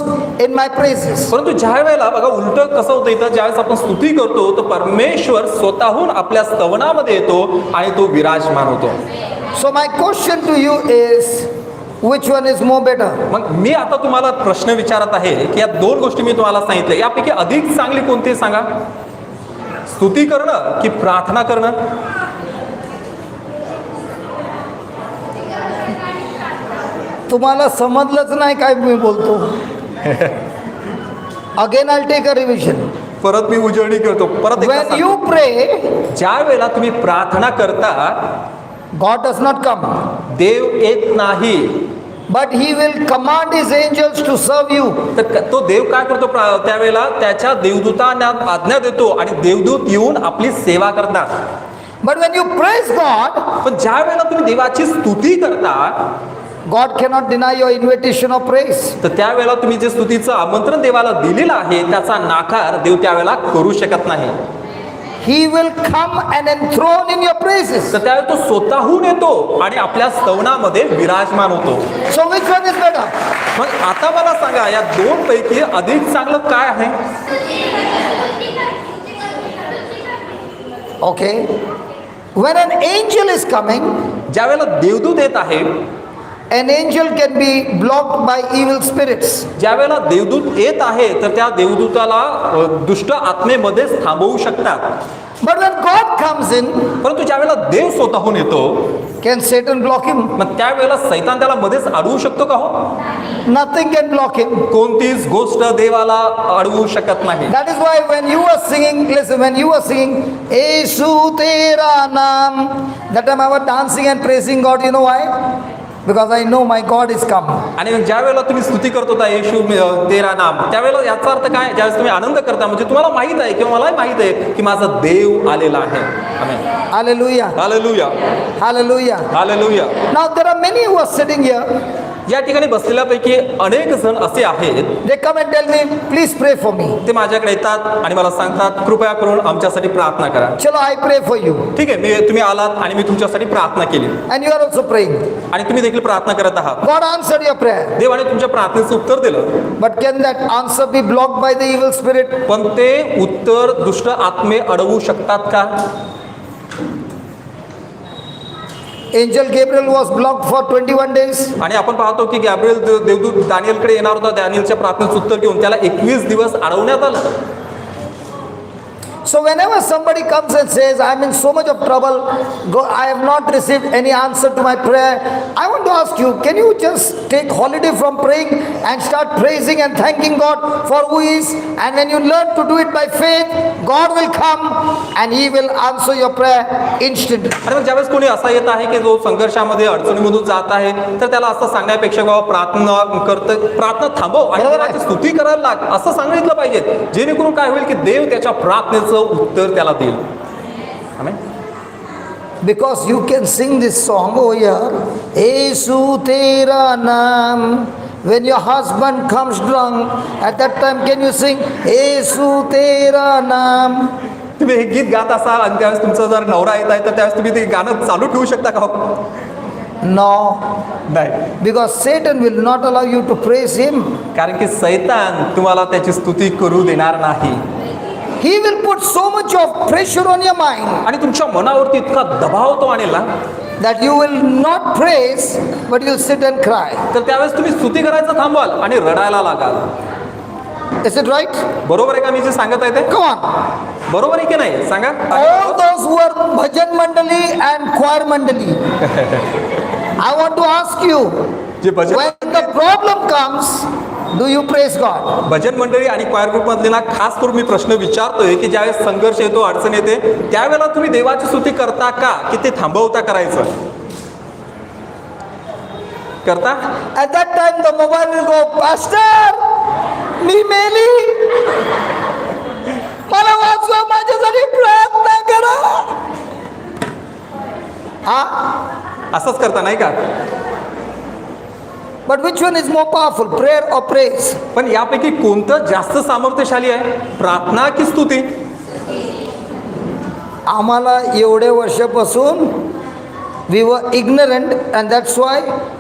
in my praises. परंतु ज्या वेळेला बघा उलट कसं होतं इथं, ज्यावेळेस आपण स्तुती करतो तर परमेश्वर स्वतःहून आपल्या स्तवनामध्ये येतो आणि तो विराजमान होतो. So my question to you is, which one is more better? मग मी आता तुम्हाला प्रश्न विचारत आहे की या दोन गोष्टी मी तुम्हाला सांगितल्या, यापैकी अधिक चांगली कोणती सांगा? स्तुती करणं की प्रार्थना करणं? तुम्हाला समजलंच नाही काय मी बोलतो. Again I'll take a revision. परत मी उजळणी करतो. परत एकदा When सांगतो. you pray, ज्या वेळेला तुम्ही प्रार्थना करता God does not come, देव येत नाही, but he will command his angels to serve you. तर तो देव काय करतो? त्यावेळेला त्याच्या देवदूतांना आज्ञा देतो आणि देवदूत येऊन आपली सेवा करतात. But when you praise God, पण ज्या वेळेला तुम्ही देवाची स्तुती करता God cannot deny your invitation of praise. तर त्यावेळेला तुम्ही जे स्तुतीचं आमंत्रण देवाला दिलेलं आहे त्याचा नाकार देव त्यावेळेला करू शकत नाही. He will come and enthrone in your praises. तर त्यावेळेला तो स्वतःहून येतो आणि आपल्या स्तवनामध्ये विराजमान होतो. So which one is better? मग आता मला सांगा या दोन पैकी अधिक चांगलं काय आहे? Okay. When an angel is coming, ज्या वेळेला देवदूत येत आहे, an angel can be blocked by evil spirits. ज्या वेळेला देवदूत येत आहे तर त्या देवदूताला दुष्ट आत्मेमध्येच थांबवू शकतात. But when God comes in, परंतु ज्या वेळेला देव स्वतःहून येतो can Satan block him? मग त्यावेळेला सैतान त्याला मध्येच अडवू शकतो का? हो, Nothing can block him. कोणतीच गोष्ट देवाला अडवू शकत नाही. That is why when you were singing, listen, when you were singing, Yesu Tera Naam, that time I was dancing and praising God. You know why? Because I know my God is come. आणि ज्या वेळेला तुम्ही स्तुती करत होता येशू तेरा नाम, त्यावेळेला याचा अर्थ काय? ज्यावेळेस तुम्ही आनंद करता म्हणजे तुम्हाला माहित आहे किंवा मलाही माहित आहे की माझा देव आलेला आहे. आमेन. Hallelujah. Hallelujah, Hallelujah. Hallelujah. Now there are many who are sitting here. या ठिकाणी बसलेल्यापैकी अनेक जण असे आहेत, They come and tell me, please pray for me. ते माझ्याकडे येतात आणि मला सांगतात कृपया करून आमच्यासाठी प्रार्थना करा. Chalo, I pray for you. ठीक आहे, तुम्ही आलात आणि मी तुमच्यासाठी प्रार्थना केली And you are also praying. आणि तुम्ही देखील प्रार्थना करत आहात. God answered your prayer. देवाने तुमच्या प्रार्थनेचं उत्तर दिलं, But can that answer be blocked by the evil spirit? पण ते उत्तर दुष्ट आत्मे अडवू शकतात का? Angel Gabriel was blocked for 21 days. आणि आपण पाहतो की गॅब्रिएल देवदूत दानिएलकडे येणार होता, दानिएलच्या प्रार्थनेचं उत्तर घेऊन त्याला 21 दिवस अडवण्यात आलं. So whenever somebody comes and says, I'm in so much of trouble, I have not received any answer to my prayer, I want to ask you, can you just take holiday from praying and start praising and thanking God for who He is? And when you learn to do it by faith, God will come and He will answer your prayer instantly. आणि मग ज्यावेळेस कोणी असा येत आहे की जो संघर्षामध्ये अडचणीमधून जात आहे तर त्याला असं सांगण्यापेक्षा बाबा प्रार्थना थांबव आणि देवाची स्तुती करायला लाग असं सांगितलं पाहिजे, जेणेकरून काय होईल की देव त्याच्या प्रार्थनेचं उत्तर त्याला देईल. आमेन. Because you can sing this song over here, Yesu Tera Naam. When your husband comes drunk, at that time can you sing, Yesu Tera Naam? तुम्ही हे गीत गात असाल आणि त्यावेळेस तुमचा जर नवरा येत आहे तर त्यावेळेस तुम्ही ते गाणं चालू ठेवू शकता का? No. नाही, Because Satan will not allow you to praise him. कारण की सैतान तुम्हाला त्याची स्तुती करू देणार नाही. He will put so much of pressure on your mind आणि तुमच्या मनावरती इतका दबाव तो आणेल ना that you will not praise, but you'll sit and cry. तर त्यावेळेस तुम्ही स्तुती करायचं थांबवाल आणि रडायला लागाल. Is it right? बरोबर आहे का मी जे सांगत आहे ते? Come on. बरोबर आहे की नाही सांगा. All those who are bhajan mandali and choir mandali, I want to ask you, जे भजन when the problem comes, do you praise God? भजन मंडळी आणि क्वायर ग्रुप मधले खास करून मी प्रश्न विचारतोय की ज्यावेळेस संघर्ष येतो, अडचण येते, त्यावेळेला तुम्ही देवाची स्तुती करता का की ते थांबवता करायचं? करता? At that time the mobile will go, Pastor, मी मेली, मला वाचवा, माझ्यासाठी प्रार्थना करा. हा, असंच करता नाही का? But which one is more powerful, prayer or praise? पण यापैकी कोणतं जास्त सामर्थ्यशाली आहे, प्रार्थना की स्तुती? आम्हाला एवढे वर्षापासून we were ignorant and that's why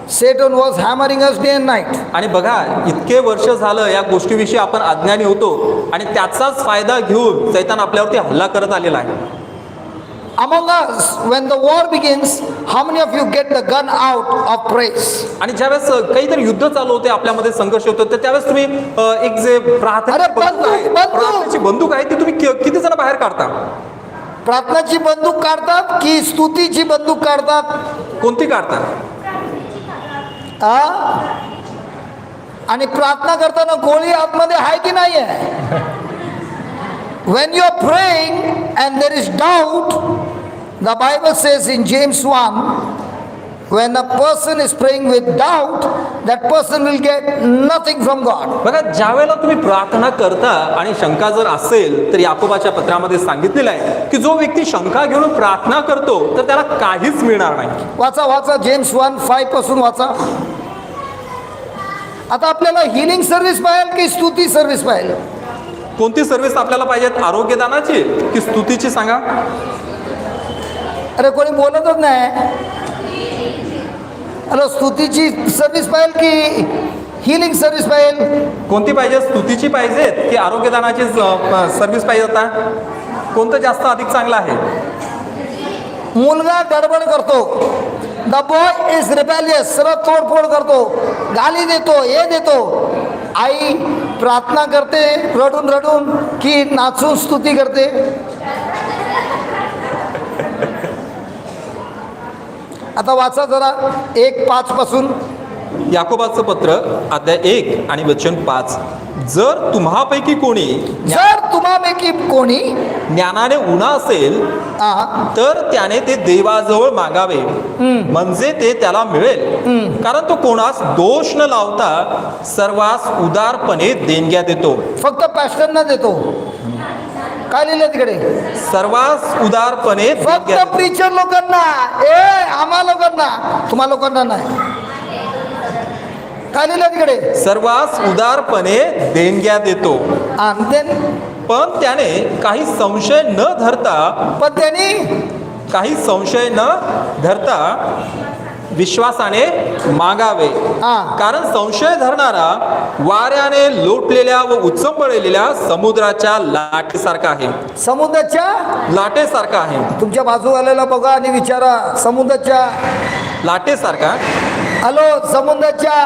Satan was hammering us day and night. आणि बघा, इतके वर्ष झालं या गोष्टीविषयी आपण अज्ञानी होतो आणि त्याचाच फायदा घेऊन सैतान आपल्यावरती हल्ला करत आलेला आहे. Among us, when the war begins, how many of you get the gun out of praise? आणि ज्यावेळेस काहीतरी युद्ध चालू होते, आपल्यामध्ये संघर्ष होतो, तर त्यावेळेस तुम्ही एक जे अरे बंदूक. प्रार्थनेची बंदूक आहे ती तुम्ही किती जण बाहेर काढता? प्रार्थनाची बंदूक काढतात की स्तुतीची बंदूक काढतात? कोणती काढता? आ? आणि प्रार्थना करताना गोळी आतमध्ये आहे की नाही आहे? When you are praying and there is doubt, the Bible says in James 1, when a person is praying with doubt, that person will get nothing from God. बघा, ज्या वेळेला तुम्ही प्रार्थना करता आणि शंका जर असेल, तर याकोबाच्या पत्रामध्ये सांगितलेलं आहे की जो व्यक्ती शंका घेऊन प्रार्थना करतो तर त्याला काहीच मिळणार नाही. वाचा जेम्स 1:5 पासून वाचा. आता आपल्याला हिलिंग सर्व्हिस पाहिजे की स्तुती सर्व्हिस पाहिजे? कोणती सर्व्हिस आपल्याला पाहिजेत, आरोग्यदानाची की स्तुतीची? सांगा. अरे कोणी बोलतच नाही. अरे स्तुतीची सर्व्हिस पाहिजे की हिलिंग सर्व्हिस पाहिजे? कोणती पाहिजे, स्तुतीची पाहिजे की आरोग्यदानाची सर्व्हिस पाहिजे? आता कोणतं जास्त अधिक चांगलं आहे? मुलगा गडबड करतो, द बॉय इज रिबेलियस, सर्व तोडफोड करतो, गाली देतो, हे देतो. आई प्रार्थना करते रडून रडून की नाचून स्तुती करते? आता वाचा जरा 1:5 पासून. याकोबाचं पत्र अध्याय 1 आणि वचन 5. जर तुम्हापैकी कोणी ज्ञानाने उणा असेल तर त्याने ते देवाजवळ मागावे, म्हणजे ते त्याला मिळेल. कारण तो कोणास दोष न लावता सर्वांस उदारपणे देणग्या देतो. फक्त पॅस्टरना देतो? काय लिहिलं तिकडे? सर्वांस उदारपणे फक्त प्रीचर लोकांना, आम्हा लोकांना, तुम्हा लोकांना नाही. काय लिहिलं तिकडे? सर्वांस उदारपणे देणग्या देतो. पण त्याने काही संशय न धरता विश्वासाने मागावे. कारण संशय धरणारा वाऱ्याने लोटलेल्या व उचंबळलेल्या समुद्राच्या लाटेसारखा आहे. समुद्राच्या लाटेसारखा आहे. तुमच्या बाजूवाल्याला बघा आणि विचारा, समुद्राच्या लाटेसारखा. हॅलो, समुद्राच्या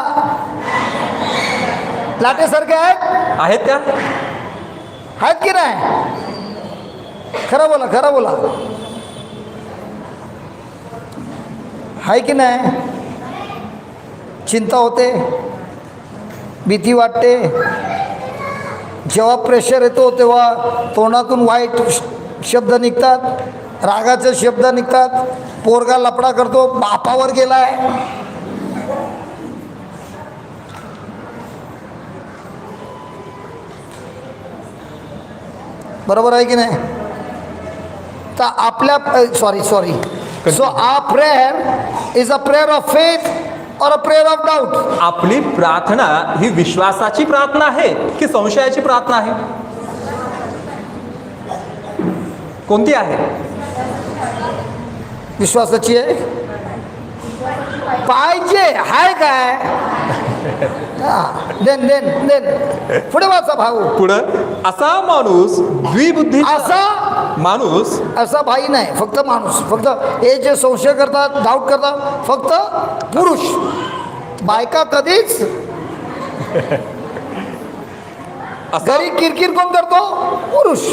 लाटेसारख्या आहेत त्या? आहेत की नाही? खरं बोला. आहे की नाही? चिंता होते, भीती वाटते. जेव्हा प्रेशर येतो तेव्हा तोंडातून वाईट शब्द निघतात, रागाचे शब्द निघतात. पोरगा लफडा करतो, बापावर गेलाय. बरोबर आहे की नाही? तर आपल्या sorry so our prayer is a prayer of faith or a prayer of doubt. आपली प्रार्थना ही विश्वासाची प्रार्थना आहे की संशयाची प्रार्थना आहे? कोणती आहे? विश्वासाची आहे. पाहिजे हाय काय? देन पुढे वाचा भाऊ. पुढं असा माणूस द्विबुद्धी, असा भाई नाही, फक्त माणूस. फक्त हे जे संशय करतात, डाऊट करतात, फक्त पुरुष. बायका कधीच. घरी किरकिर कोण करतो? पुरुष.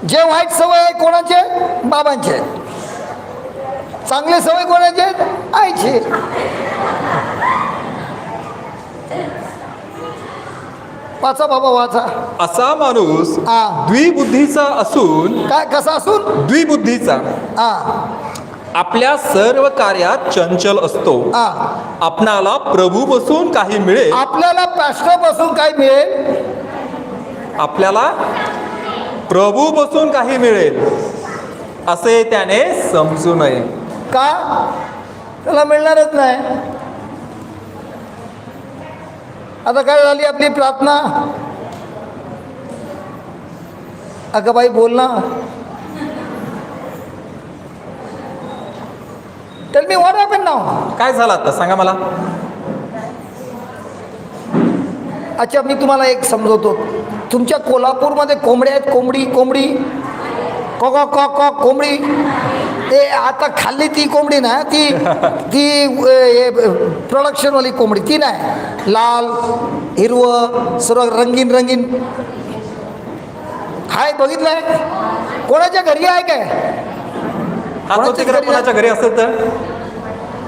जे वाईट सवय आहे कोणाचे? बाबांचे. चांगले सवय कोणाचे? आईचे. वाचा बाबा वाचा. असा माणूस द्विबुद्धीचा असून. काय कसा असून? द्विबुद्धीचा. आपल्या सर्व कार्यात चंचल असतो. आपणाला प्रभू बसून काही मिळेल. आपल्याला पॅस्टर बसून काही मिळेल. आपल्याला प्रभू बसून काही मिळेल असे त्याने समजू नये. का? त्याला मिळणारच नाही. आता काय झाली आपली प्रार्थना? अगं बाई बोल ना. Tell me what happen now. काय झालं आता सांगा मला. अच्छा मी तुम्हाला एक समजवतो. तुमच्या कोल्हापूरमध्ये कोंबड्या आहेत. कोंबडी कॉक कॉक कॉक कोंबडी. ते आता खाल्ली ती कोंबडी ना, ती प्रोडक्शनवाली कोंबडी ती नाही. लाल हिरवं सर्व रंगीन हाय. बघितलंय? कोणाच्या घरी आहे काय? कोणाच्या घरी असेल तर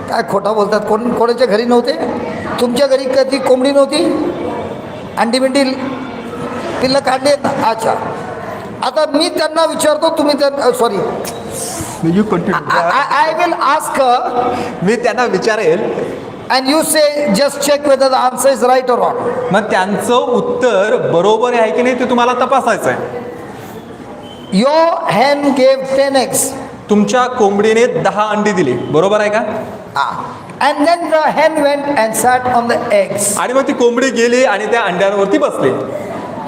काय खोटा बोलतात. कोणाच्या घरी नव्हते? तुमच्या घरी कधी कोंबडी नव्हती? अंडी बिंडी पिल्लं काढली आहेत ना? अच्छा. आता मी त्यांना विचारतो, तुम्ही सॉरी आय विल आस्क. मी त्यांना विचारेल and you say just check whether the answer is right or wrong. मग त्यांचं उत्तर बरोबर आहे की नाही ते तुम्हाला तपासायचं आहे. Your hen gave 10 eggs. तुमच्या कोंबडीने 10 अंडी दिली, बरोबर आहे का? And then the hen went and sat on the eggs. आणि मग ती कोंबडी गेली आणि त्या अंड्यांवरती बसली.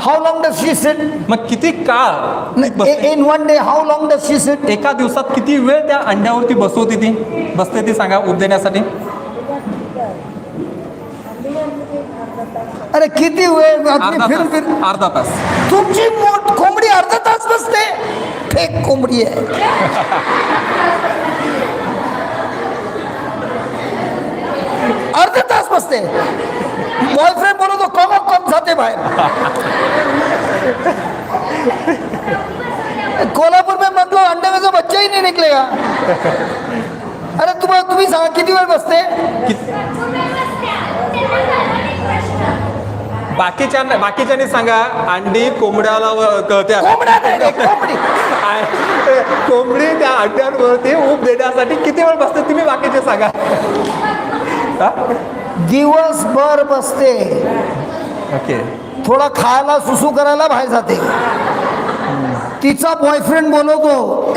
How long does she sit? मग किती काळ बसते? In one day, how long does she sit? एका दिवसात किती वेळ त्या अंड्यावरती बसते ती सांगा उब देण्यासाठी. अरे किती वेळ अर्धा तास. तुमची कोंबडी अर्धा तास बसते? फेक कोंबडी आहे. अर्धा तास बसते. बॉयफ्रेंड बोलतो कम जाते बाहेर. कोल्हापूर में मतलब अंडे में तो बच्चा ही नहीं निकलेगा. अरे तुम्ही सांगा किती वेळ बसते? बाकीच्यांनी सांगा. अंडी कोंबड्याला कोंबडी त्या अंड्यांवरती ऊब देण्यासाठी किती वेळ बसते तुम्ही बाकीचे सांगा. दिवसभर बसते. ओके. थोडा खायला सुसू करायला बाहेर जाते. तिचा बॉयफ्रेंड बोलवतो,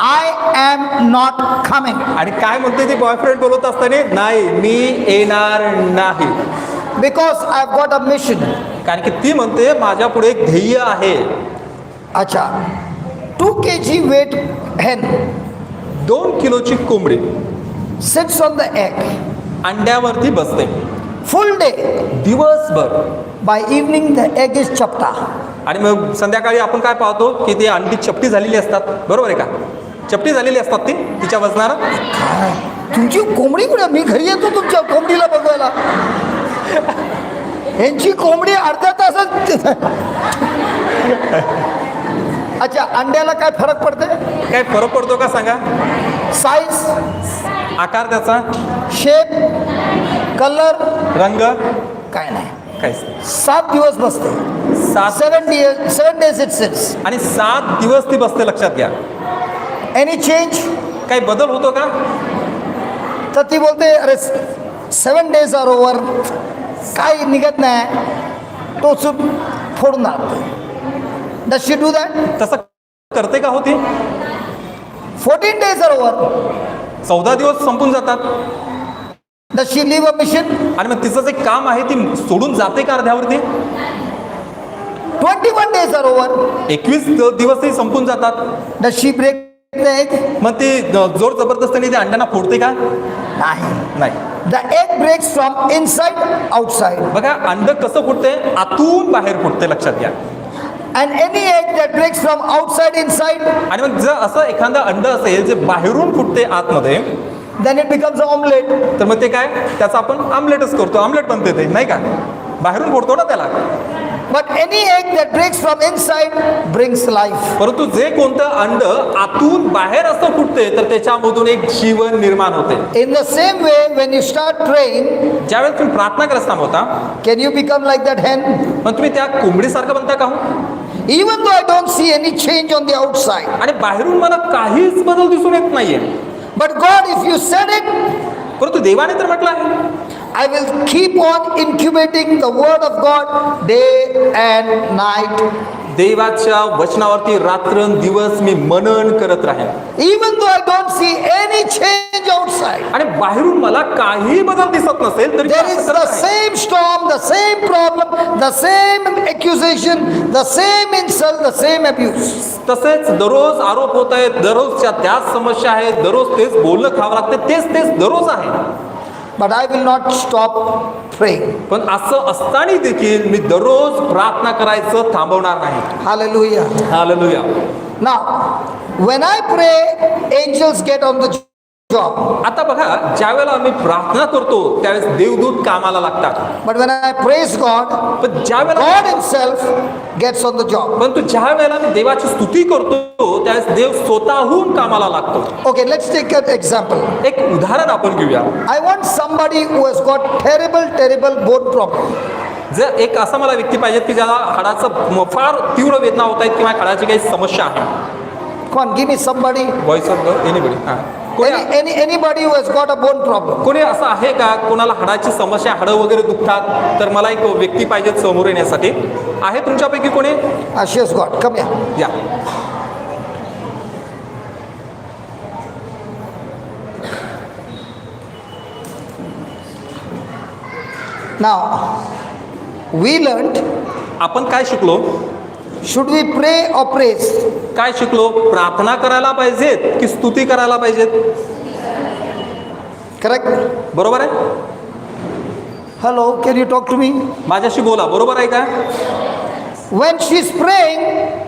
आय एम नॉट कमिंग. आणि काय म्हणते ती बॉयफ्रेंड बोलत असताना? नाही मी येणार नाही. Because I have got a mission. कारण की ती म्हणते माझ्या पुढे एक ध्येय आहे. अच्छा. 2 kg वेट hen 2 किलोची कोंबडी sits on the egg अंड्यावरती बसते full day. दिवसभर. By evening the egg is chapta. आणि मग संध्याकाळी आपण काय पाहतो की ती अंडी चपटी झालेली असतात, बरोबर आहे का? चपटी झालेली असतात ती तिच्या वजनानं. तुमची कोंबडी कुठे? मी घरी येतो तुमच्या कोंबडीला बघायला. यांची कोंबडी अर्ध्या तासात. अच्छा. अंड्याला काय फरक पडते? काय फरक पडतो का सांगा? साईज, आकार त्याचा, शेप, कलर, रंग काय नाही. काय 7 दिवस बसते. 7 days it sits. आणि 7 दिवस ती बसते. लक्षात घ्या. Any change? काही बदल होतो का? तर ती बोलते अरे 7 days आर ओव्हर. काही निघत नाही. टोचून फोडून टाकते. Does she do that? तसं करते का होती? 14 days आर ओव्हर. 14 दिवस संपून जातात. Does she live a mission? आणि मग तिचं जे काम आहे ती सोडून जाते का अर्ध्यावरती? 21 days आर ओव्हर. 21 दिवस ती संपून जातात. Does she break the egg? मग ती जोर जबरदस्तीने त्या अंड्यांना फोडते का? नाही. The egg breaks from inside outside. बघा अंड कसं फुटते? आतून बाहेर फुटते. लक्षात घ्या. And any egg that breaks from outside inside, आणि मग जर असं एखादं अंड असेल जे बाहेरून फुटते आतमध्ये, then it becomes an omelette. तर मग ते काय? त्याचं आपण आमलेटच करतो. आमलेट बनते ते, नाही का? बाहेरून फोडतो ना त्याला. But any egg that breaks from inside brings life. परंतु जे कोणतं अंड आतून बाहेर असं फुटते तर त्याच्यामधून एक जीवन निर्माण होते. In the same way, when you start praying, ज्यावेळेस तुम्ही प्रार्थना करत होता, can you become like that hen? मग तुम्ही त्या कोंबडीसारखं बनता का हो? Even though I don't see any change on the outside. आणि बाहेरून मला काहीच बदल दिसून येत नाहीये. But God, if you said it, परंतु देवाने तर म्हटलं आहे, I will keep on incubating the word of God day and night, देवाच्या वचनावरती रात्रंदिवस मी मनन करत राहीन. Even though I don't see any change outside, आणि बाहेरून मला काही बदल दिसत नसेल तरी मी there असं is करत the राहीन. same storm, the same problem, the same accusation, the same insult, the same abuse. तसेच दररोज आरोप होत आहेत, दररोजच्या त्याच समस्या आहेत, दररोज तेच बोलणं खावं लागतं, तेच दररोज आहे. But I will not stop praying. पण असं असताना देखील मी दररोज प्रार्थना करायचं थांबवणार नाही. Hallelujah. Hallelujah. Now, when I pray, angels get on the job. आता बघा, ज्या वेळेला आम्ही प्रार्थना करतो त्यावेळेस देवदूत कामाला लागतात. But when I praise God, पण ज्या वेळेला God Himself gets on the job. परंतु ज्या वेळेला मी देवाची स्तुती करतो त्यावेळेस देव स्वतःहून कामाला लागतो. Okay, let's take an example. एक उदाहरण आपण घेऊया. I want somebody who has got terrible bone problem. जर एक असा मला व्यक्ती पाहिजे की ज्याला हाडाचं फार तीव्र वेदना होत आहेत किंवा हाडाची काही समस्या आहे. Come on, give me somebody. Voice of the anybody. Anybody who has got a bone problem. कोणी असं आहे का कोणाला हाडाची समस्या, हाडं वगैरे दुखतात, तर मला एक व्यक्ती पाहिजे समोर येण्यासाठी. आहे तुमच्यापैकी कोणी? She has got. Come here. या. Now, we learned, आपण काय शिकलो? should we pray or praise? काय शिकलो? प्रार्थना करायला पाहिजेत की स्तुती करायला पाहिजेत? Correct? बरोबर आहे? Hello, can you talk to me? माझ्याशी बोला. बरोबर आहे का? When she's praying,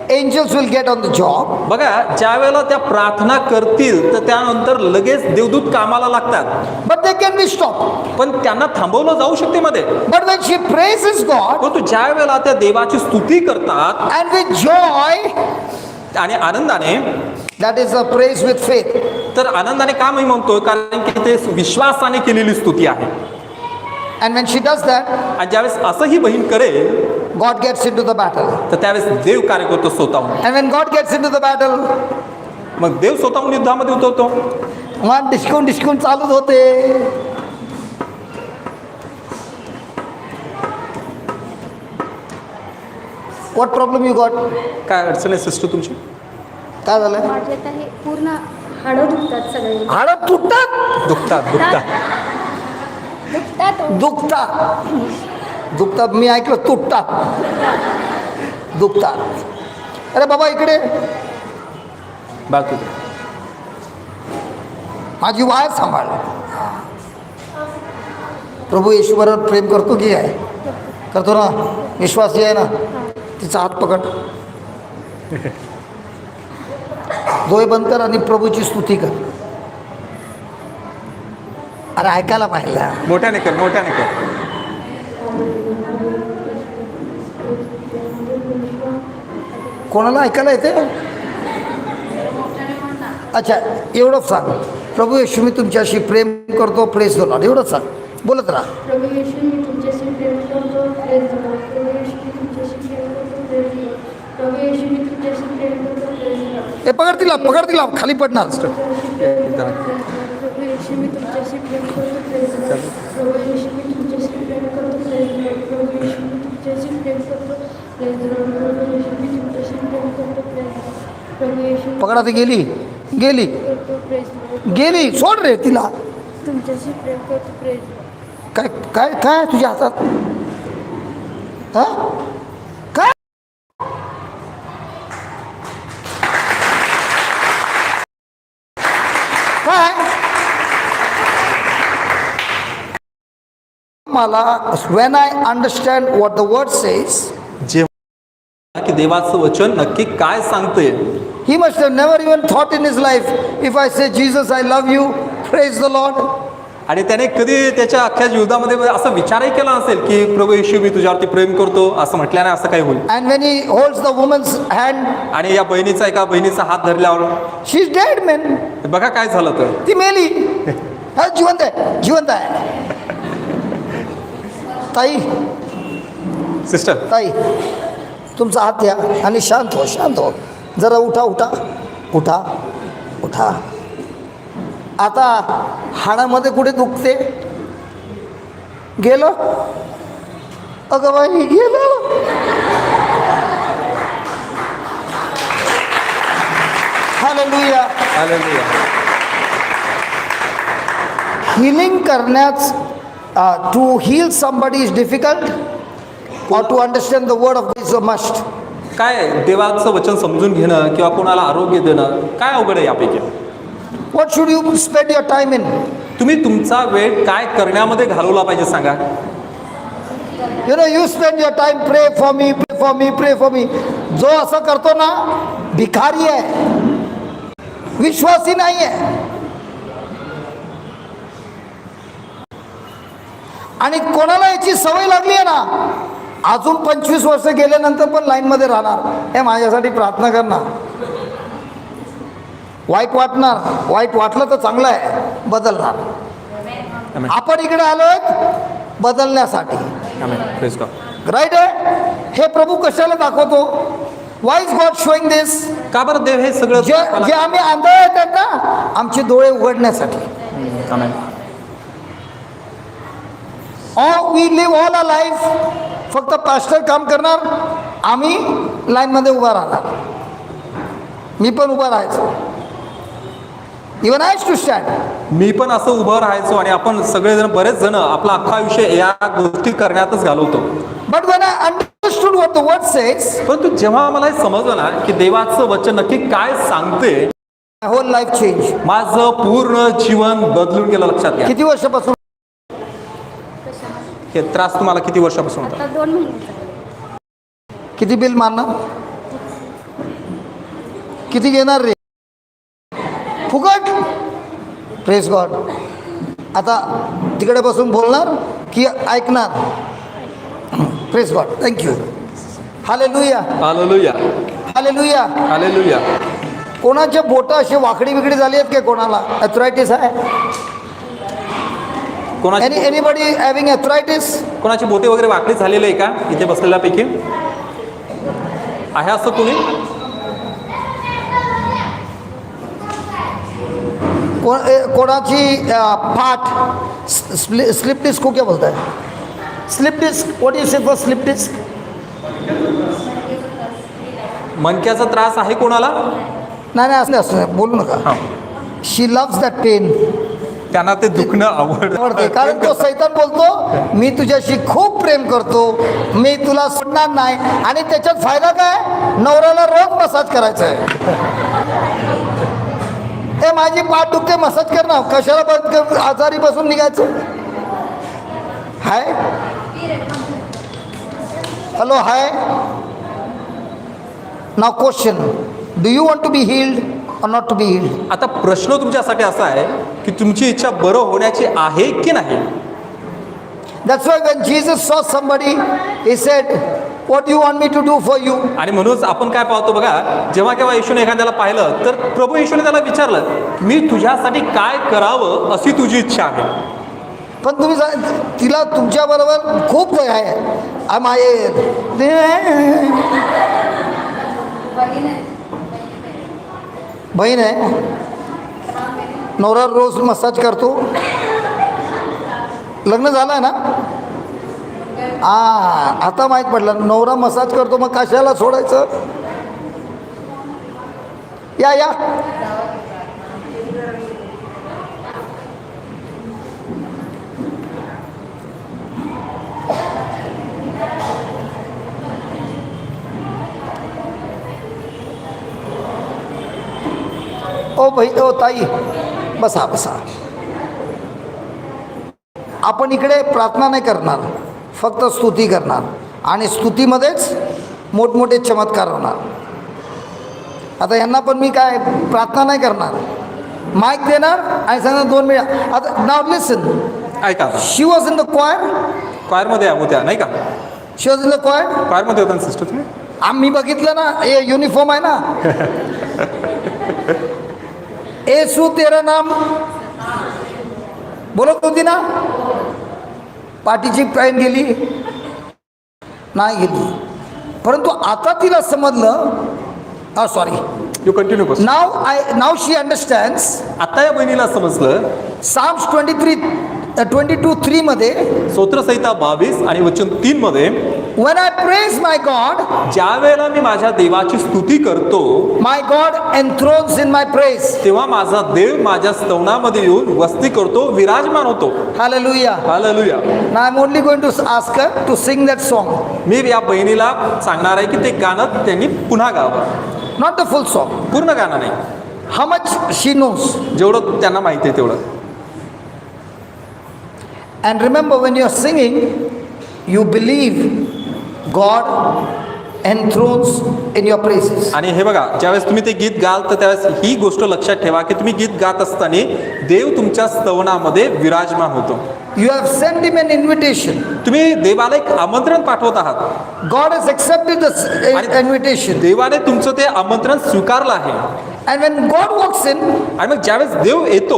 angels will get on the job. बघा, ज्या वेळेला त्या प्रार्थना करतील तर त्यानंतर लगेच देवदूत कामाला लागतात. But they can be stopped. पण त्यांना थांबवलं जाऊ शकते मध्ये. But when she praises God, परंतु ज्या वेळेला त्या देवाची स्तुती करतात and with joy, आणि आनंदाने, that is a praise with faith. तर आनंदाने का मी म्हणतोय? कारण की ते विश्वासाने केलेली स्तुती आहे. And when she does that, आणि ज्यावेळेस असं ही बहीण करेल God gets into the battle. तर त्यावेळेस देव कार्य करतो स्वतःहून. And when God gets into the battle, मग देव स्वतःहून युद्धामध्ये उतरतो. मग डिस्कून चालूच होते. What problem you got? काय अडचण आहे सिस्टर तुमची? काय झालं? माझे तर हे पूर्ण हाडं दुखतात सगळे. हाडं तुटतात. दुखतात. मी ऐकलं तुटतात. दुखतात. अरे बाबा इकडे, बाकी माझी वाय सांभाळ. प्रभू येशूवर प्रेम करतो की आहे? करतो ना. विश्वासी आहे ना. तिचा हात पकड, डोळे बंद कर आणि प्रभूची स्तुती कर. अरे ऐकायला पाहिजे. मोठ्याने कर. कोणाला ऐकायला येते? अच्छा, एवढं सांग. प्रभू येशू मी तुमच्याशी प्रेम करतो, प्रेस द लॉर्ड. एवढंच सांग, बोलत राहा. प्रभू येशू मी तुमच्याशी प्रेम करतो, प्रेज द लॉर्ड. प्रभू येशू मी तुमच्याशी प्रेम करतो, प्रेज द लॉर्ड. प्रभू येशू मी तुमच्याशी प्रेम करतो, प्रेज द लॉर्ड. हे पकड तिला खाली पडणार. प्रभू येशू मी तुमच्याशी प्रेम करतो, प्रेज द लॉर्ड. प्रभू येशू मी तुमच्याशी प्रेम करतो, प्रेज द लॉर्ड. प्रभू येशू मी तुमच्याशी प्रेम करतो, प्रेज द लॉर्ड. प्रभू येशू मी तुमच्याशी प्रेम करतो, प्रेज द लॉर्ड. प्रभू येशू मी पकडा. ती गेली करतो, प्रेज द लॉर्ड. गेली. सोड रे तिला. तुमच्याशी प्रेम करतो, प्रेज द लॉर्ड. काय काय काय तुझ्या हातात? हा काय? काय मला when I understand what the word says, जेव्हा की देवाचं वचन नक्की काय सांगते, he must have never even thought in his life, if I say Jesus I love you, praise the Lord. आणि त्याने कधी त्याच्या अख्ख्या जीवनामध्ये असा विचारही केला नसेल की प्रभू येशू मी तुझ्यावरती प्रेम करतो असं म्हटल्याने असं काही होईल. And when he holds the woman's hand, आणि या एका बहिणीचा हात धरल्यावर she's dead, man. बघा काय झालं तर ती मेली. हा जिवंत आहे. सिस्टर ताई तुमचा हात द्या आणि शांत हो. जरा उठा. आता हाडामध्ये कुठे दुखते? गेलं. अगं बाई गेलं. हालेलुया. हालेलुया. हिलिंग करण्याच to heal somebody is difficult or to understand the word of God is a must. काय देवाचं वचन समजून घेणं किंवा कोणाला आरोग्य देणं काय अवघड आहे यापैकी? What should you spend your time in? तुम्ही तुमचा वेळ काय करण्यामध्ये घालवला पाहिजे सांगा. You know, you spend your time pray for me, pray for me, pray for me. जो असं करतो ना भिकारी आहे, विश्वासी नाही आहे. आणि कोणाला याची सवय लागली आहे ना, अजून 25 वर्ष गेल्यानंतर पण लाईन मध्ये राहणार, हे माझ्यासाठी प्रार्थना करणार. वाईट वाटणार, वाईट वाटलं तर चांगलं आहे, बदलणार. आमेन. आपण इकडे आलोय बदलण्यासाठी, आमेन. Praise God. राईट आहे. हे प्रभू कशाला दाखवतो? वाय इज गॉड शोईंग दिस? का बरं देव हे सगळं जे जे आम्ही आंधळे आहेत ना, आमचे डोळे उघडण्यासाठी. Amen. We live all a life, फक्त पास्टर काम करणार, आम्ही लाईनमध्ये उभा राहणार. मी पण उभा राहायचो, इवन आय टू स्टँड. मी पण असं उभं राहायचो आणि आपण सगळेजण बरेच जण आपला अख्खा आयुष्य या गोष्टी करण्यातच घालवतो. But when I understood what the word says, परंतु जेव्हा मला हे समजलं ना की देवाचं वचन नक्की काय सांगते, माय होल लाईफ चेंज. माझं पूर्ण जीवन बदलून गेलं. लक्षात घ्या. किती वर्षापासून? हे त्रास तुम्हाला किती वर्षापासून होता? आता 2 महिन्याचा. किती बिल मारणार? किती घेणार रे? फुकट. Press God. आता तिकडे बसून बोलणार की ऐकणार? Press God. Thank you. Hallelujah. Hallelujah. Hallelujah. Hallelujah. कोणाच्या बोटं अशी वाकडी बिकडी झाली आहेत का? कोणाला ॲथरायटिस आहे? कोणाची एनीबडी हॅव्हिंग ॲथरायटिस? कोणाची बोटे वगैरे वाकडी झालेली आहे का इथे बसलेल्यापैकी? आहे असं कोणी? कोणाची पाठ स्लिप डिस्क को क्या बोलता है? Slip disc. What is it for slip disc? मणक्याचा त्रास आहे कोणाला? नाही नाही, असं बोलू नका. हां. She loves that pain. त्यांना ते दुखणं आवडते, कारण तो सैतान बोलतो मी तुझ्याशी खूप प्रेम करतो, मी तुला सोडणार नाही. आणि त्याच्यात फायदा काय? नवऱ्याला रोज मसाज करायचा आहे. ते माझी पाठ दुखते, मसाज कर ना. कशाला बंद कर, आजारी बसून निघायचं? Hi hello hi. नाव question, do you want to be healed or not to be healed? आता प्रश्न तुमच्यासाठी असा आहे की तुमची इच्छा बरं होण्याची आहे की नाही? That's why when Jesus saw somebody, he said, what do you want me to do for you? आणि म्हणूनच आपण काय पाहतो बघा, जेव्हा केव्हा येशूने एखाद्याला पाहिलं तर प्रभू येशूने त्याला विचारलं, मी तुझ्यासाठी काय करावं अशी तुझी इच्छा आहे? पण तुम्ही तिला तुमच्याबरोबर खूप दया आहे. बहीण आहे, नवरा रोज मसाज करतो. लग्न झालं आहे ना? आता माहीत पडलं, नवरा मसाज करतो, मग कशाला सोडायचं? या या. ओ ताई, बसा बसा. आपण इकडे प्रार्थना नाही करणार, फक्त स्तुती करणार आणि स्तुतीमध्येच मोठमोठे चमत्कार होणार. आता यांना पण मी काय प्रार्थना नाही करणार, माईक देणार आणि सांगणार 2 मिनिट. आता नाव लिसन. ऐका, शी वॉज इन द क्वायरमध्ये होत्या नाही का? शी वॉज इन द क्वायरमध्ये होता सिस्टर तुम्ही? आम्ही बघितलं ना, हे युनिफॉर्म आहे ना. येसू तेरा नाम बोलत होती ना. पाठीची पॅन गेली नाही गेली, परंतु आता तिला समजलं. सॉरी, यू कंटिन्यू कर. Now she understands. आता या बहिणीला समजलं. Psalms 22:3 मध्ये, स्तोत्रसंहिता 22 आणि वचन 3 मध्ये When I praise my God, ज्या वेळेला मी माझ्या देवाची स्तुती करतो my God enthrones in my praise. तेव्हा माझा देव माझ्या स्तवनामध्ये येऊन वस्ती करतो, विराजमान होतो. Hallelujah. Hallelujah. Now I'm only going to ask her to sing that song. मी या बहिणीला सांगणार आहे की ते गाणं त्यांनी पुन्हा गावं. Not the full song. पूर्ण गाणं नाही, How much she knows. जेवढं त्यांना माहिती आहे तेवढं. And remember, when you're singing, you believe God enthrones in your praises. आणि हे बघा, ज्यावेळेस तुम्ही ते गीत गाल तर त्यावेळेस ही गोष्ट लक्षात ठेवा की तुम्ही गीत गात असताना देव तुमच्या स्तवनामध्ये विराजमान होतो. You have sent him an invitation. तुम्ही देवाला एक आमंत्रण पाठवत आहात. God has accepted this invitation. देवाने तुमचं ते आमंत्रण स्वीकारलं आहे. And when God walks in, आणि मग ज्यावेळेस देव येतो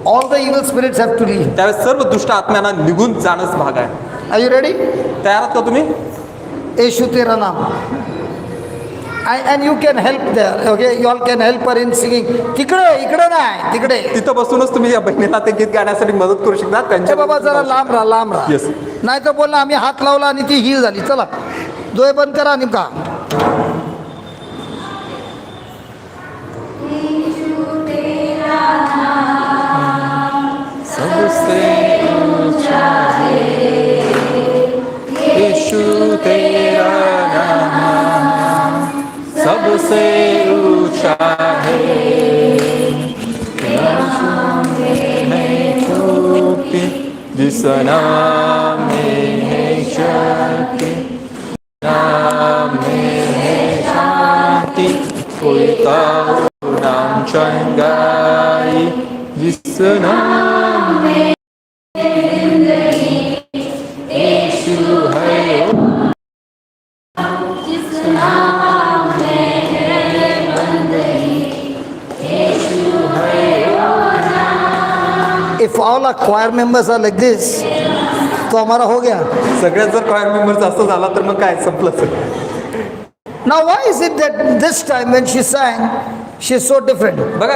all the evil spirits have to leave. त्यावेळेस सर्व दुष्ट आत्म्यांना निघून जाणंच भाग आहे. Are you ready? तयार आहात का तुम्ही? Yeshu tera naam. And you can help there. Okay, you all can help her in singing. इकडे नाही, तिकडे. तिथं बसूनच तुम्ही या बहिणीला ते गीत गाण्यासाठी मदत करू शकता. ए बाबा जरा लांब राहा. Yes. नाही तर बोल ना, आम्ही हात लावला आणि ती हील झाली. चला डोळे बंद करा आणि का. यीशु तेरा नाम सबसे ऊंचा है. जिस नाम में है शक्ति, नाम में है शांति, कोई तो नाम चंगाई. जिस नाम में यीशु है, जिस नाम में है बंदगी, यीशु है. If all our choir members are like this, तो हमारा हो गया. सगळ्यात जर क्वायर मेंबर्स असं झाला तर मग काय संपलं. Now why is it that this time when she sang, she is so different? बघा,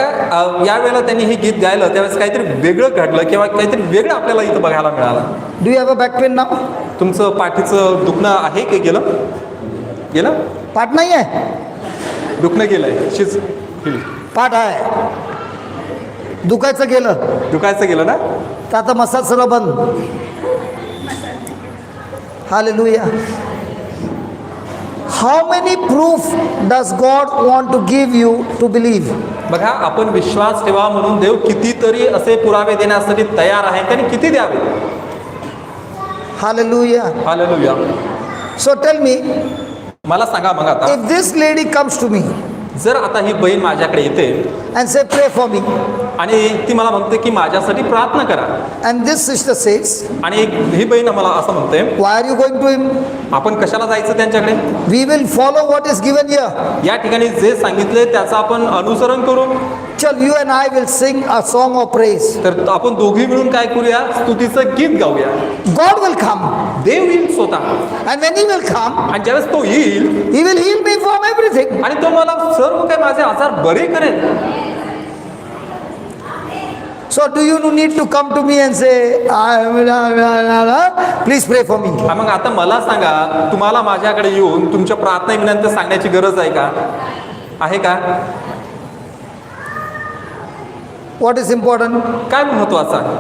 या वेळेला त्यांनी हे गीत गायलं त्यावेळेस काहीतरी वेगळं घडलं किंवा काहीतरी वेगळं आपल्याला इथं बघायला मिळालं. Do you have a back pain now? तुमचं पाठीचं दुखणं आहे की गेलं? गेलं? पाठ नाही आहे. दुखणं गेलंय. शिज पाठ आहे. दुखायचं गेलं दुखायचं गेलं ना. तर आता मसाज सगळं बंद. Hallelujah. How many proof does God want to give you to believe? बघा, आपण विश्वास ठेवा म्हणून देव कितीतरी असे पुरावे देण्यासाठी तयार आहे. त्यांनी किती द्यावे? Hallelujah. Hallelujah. So tell me, मला सांगा मग आता, if this lady comes to me जर आता ही बहीण माझ्याकडे येते and say pray for me, आणि ती मला म्हणते की माझ्यासाठी प्रार्थना करा, and this sister says, आणि ही बहीण मला असं म्हणते why are you going to him? आपण कशाला जायचं त्यांच्याकडे? We will follow what is given here. या ठिकाणी जे सांगितले त्याचं आपण अनुसरण करू. Chal, you and I will sing a song of praise. तर आपण दोघी मिळून काय करूया? स्तुतीचं गीत गाऊया. God will come, देव येईल स्वतः, and when he will come, आणि ज्यावेळेस तो येईल he will heal me from everything. आणि तो मला सर्व काही माझे आजार बरे करेल. So do you need to come to me and say, please pray for me? मग आता मला सांगा, तुम्हाला माझ्याकडे येऊन तुमच्या प्रार्थना विनंती सांगण्याची गरज आहे का? आहे का? What is important? काय महत्वाचं आहे?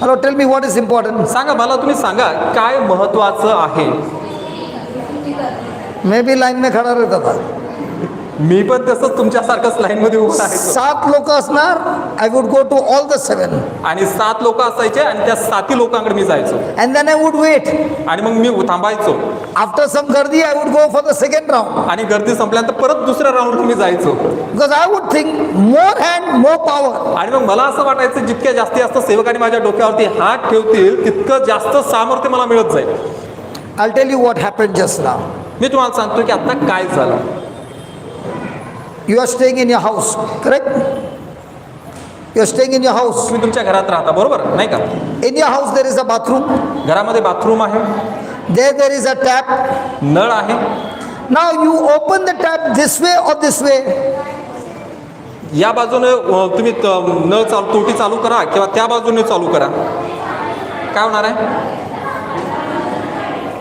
Hello, tell me what is important. सांगा मला, तुम्ही सांगा काय महत्वाचं आहे. मैं भी लाइन में खड़ा रहता था. मी पण तसंच तुमच्यासारखंच लाईन मध्ये उभं राहायचो. 7 लोक असणार, I would go to all the 7. आणि 7 लोक असायचे आणि त्या 7 लोकांकडे मी जायचो And then I would wait. आणि मग मी थांबायचो. After some गर्दी, I would go for the second round. आणि गर्दी संपल्यानंतर परत दुसऱ्या राऊंडला मी जायचो. Because I would think more hand, more power. आणि मग मला असं वाटायचं जितक्या जास्त सेवकांनी माझ्या डोक्यावरती हात ठेवतील तितकं जास्त सामर्थ्य मला मिळत जाईल. I'll tell you what happened just now. मी तुम्हाला सांगतो की आता काय झालं. You are staying in your house, correct? You are staying in your house. तुम्ही तुमच्या घरात राहता, बरोबर नाही का? In your house there is a bathroom. घरामध्ये बाथरूम आहे, There is a tap. नळ आहे. Now you open the tap this way or this way. या बाजूने तुम्ही नळ चालू तोटी चालू करा किंवा त्या बाजूने चालू करा, काय होणार आहे?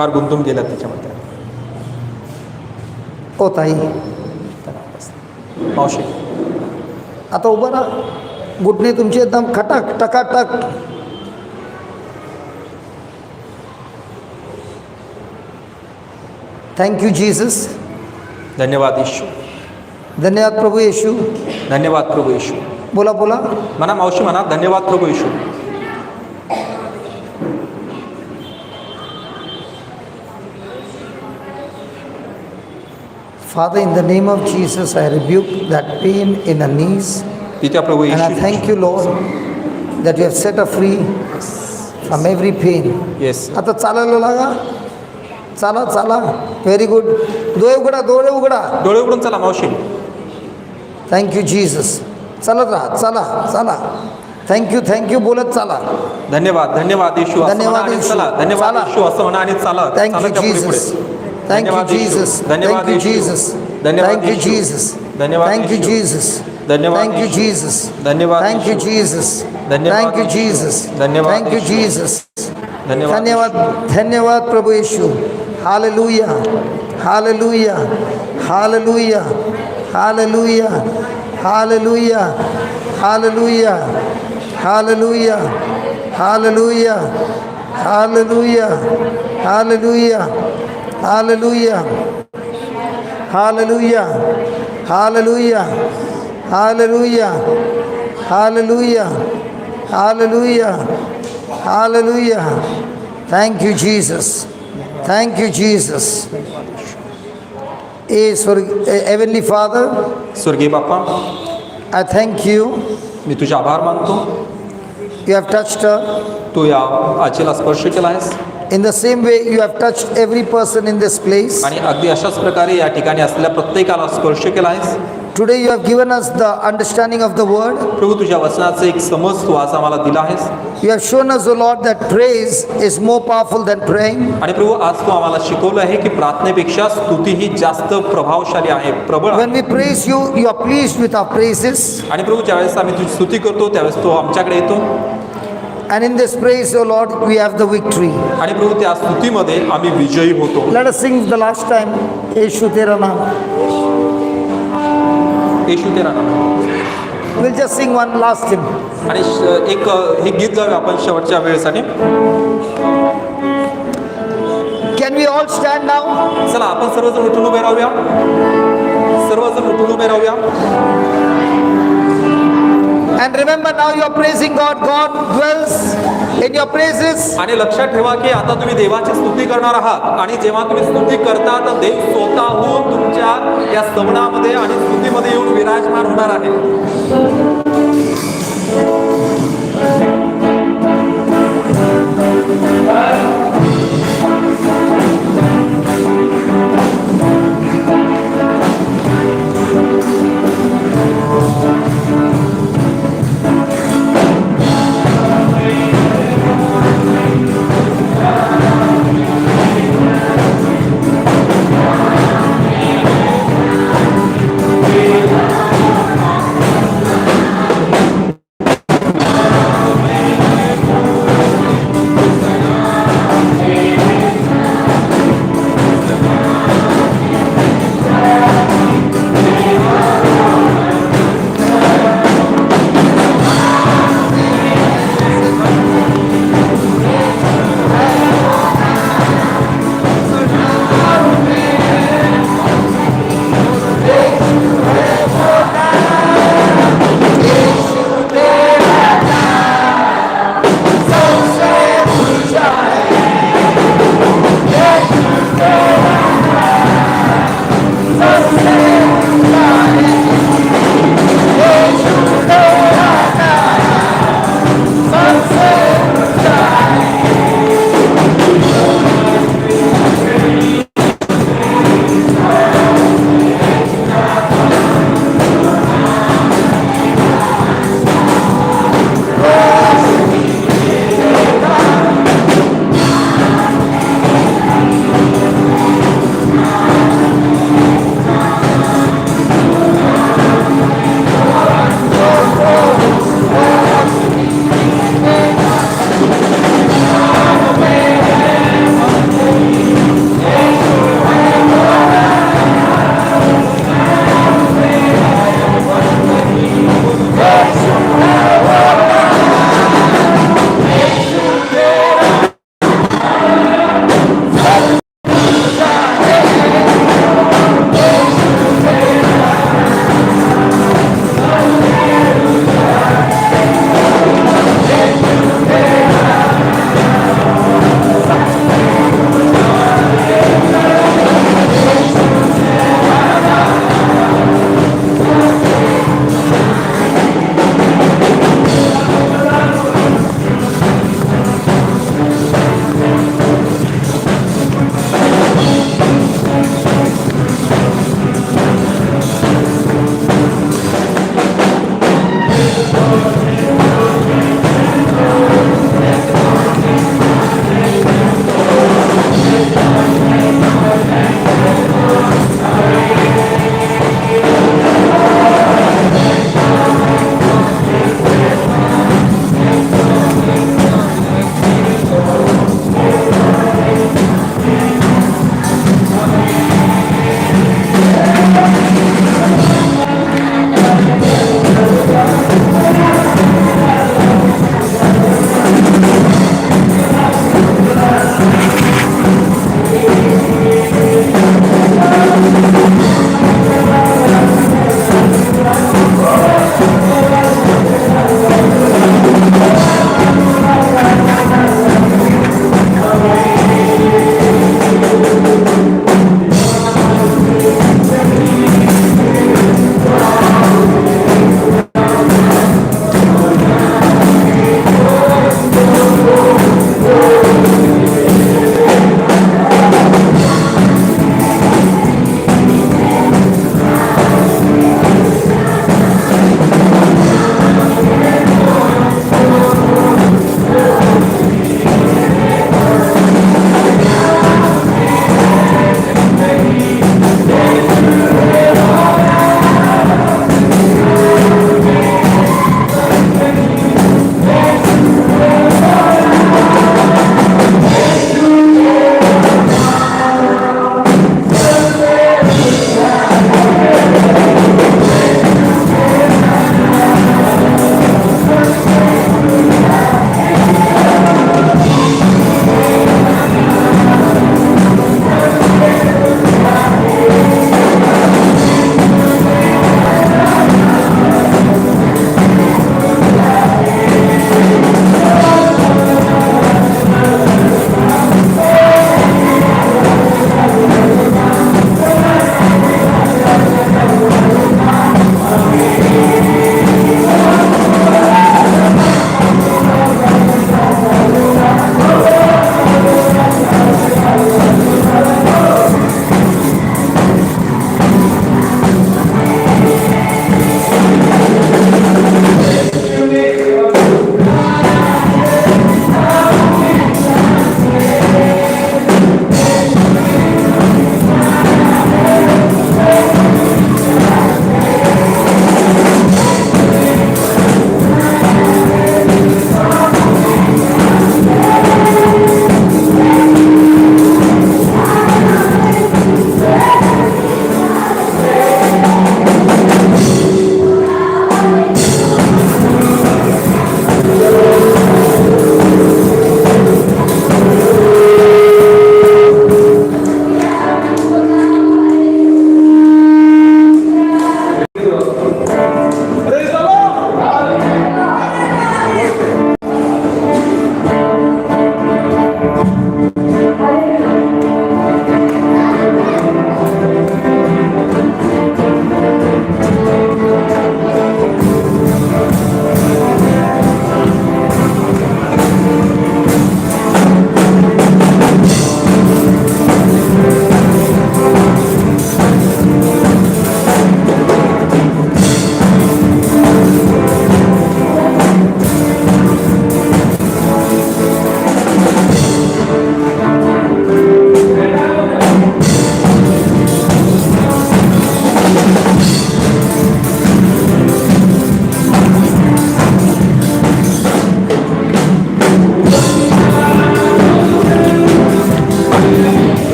फार गुंतून गेला त्याच्यामध्ये. ओ ताई, मावशी आता उभं राहा. घुटणे तुमचे एकदम खटाक टकाटक. Thank you Jesus. धन्यवाद येशू. धन्यवाद प्रभू येशू. धन्यवाद प्रभू येशू. बोला बोला. म्हणा मावशी, म्हणा धन्यवाद प्रभू येशू. Father, in the name of Jesus, I rebuke that pain in the knees. तिच्या प्रभू And I Yeshu. thank you, Lord, that you have set her free from every pain. Yes. आता चालायला लागा. चाला चाला. Very good. डोळे उघडा, डोळे उघडा. डोळे उघडून चला मावशी. Thank you Jesus. चालत राहा. चला चला. थँक्यू बोलत चाला. धन्यवाद धन्यवाद येशू असं म्हणा धन्यवाद आणि येशू. चला. धन्यवाद चला. येशू असं म्हणा आणि चला. थँक्यू चला त्या पुढे पुढे. जीसस. थँक्यू धन्यवाद येशू. जीसस. धन्यवाद थँक्यू येशू. जीसस. धन्यवाद थँक्यू येशू. जीसस. धन्यवाद थँक्यू येशू. जीसस. धन्यवाद थँक्यू येशू. जीसस. धन्यवाद थँक्यू येशू. जीसस. धन्यवाद थँक्यू येशू. जीसस. धन्यवाद थँक्यू येशू. जीसस. धन्यवाद धन्यवाद. धन्यवाद प्रभू येशू. Hallelujah. Hallelujah. Hallelujah. Hallelujah. Hallelujah. Hallelujah. Hallelujah. Hallelujah. Hallelujah. Hallelujah. Hallelujah. Hallelujah. Hallelujah. Hallelujah. Hallelujah. Hallelujah. Hallelujah. Thank you, Jesus. Thank you, Jesus. Heavenly Father, स्वर्गीय बाप्पा, I thank you. मी तुझे आभार मानतो. You have touched her. तू या आजीला स्पर्श केला आहेस In the same way, you have touched every person in this place. आणि अगदी अशाच प्रकारे या ठिकाणी असलेल्या प्रत्येकाला स्पर्श केला आहेस. Today, you have given us the understanding of the word. प्रभू, तुझ्या वचनाचे एक समज तू आज आम्हाला दिला आहेस. You have shown us, O Lord, that praise is more powerful than praying. आणि प्रभू, आज तू आम्हाला शिकवलं आहे की प्रार्थनेपेक्षा स्तुती ही जास्त प्रभावशाली आहे, प्रबळ आहे. When we praise you, you are pleased with our praises. आणि प्रभू, ज्यावेळेस आम्ही तुझी स्तुती करतो त्यावेळेस तो आमच्याकडे येतो. And in this praise, O Lord, we have the victory. आणि प्रभू, त्या स्तुतीमध्ये आम्ही विजयी होतो. Let us sing the last time, Yeshu Tera Naam. येशू तेरा नाम. We'll just sing one last hymn. आणि एक हे गीत गावे आपण शेवटच्या वेळेसाठी. Can we all stand now? चला आपण सर्वजण उठून उभे राहूया. सर्वजण उठून उभे राहूया. And remember, now you are praising God. God dwells in your praises. आणि लक्षात ठेवा की आता तुम्ही देवाची स्तुती करणार आहात आणि जेव्हा तुम्ही स्तुती करता तर देव स्वतःहून तुमच्या या स्तवनामध्ये आणि स्तुतीमध्ये येऊन विराजमान होणार आहे.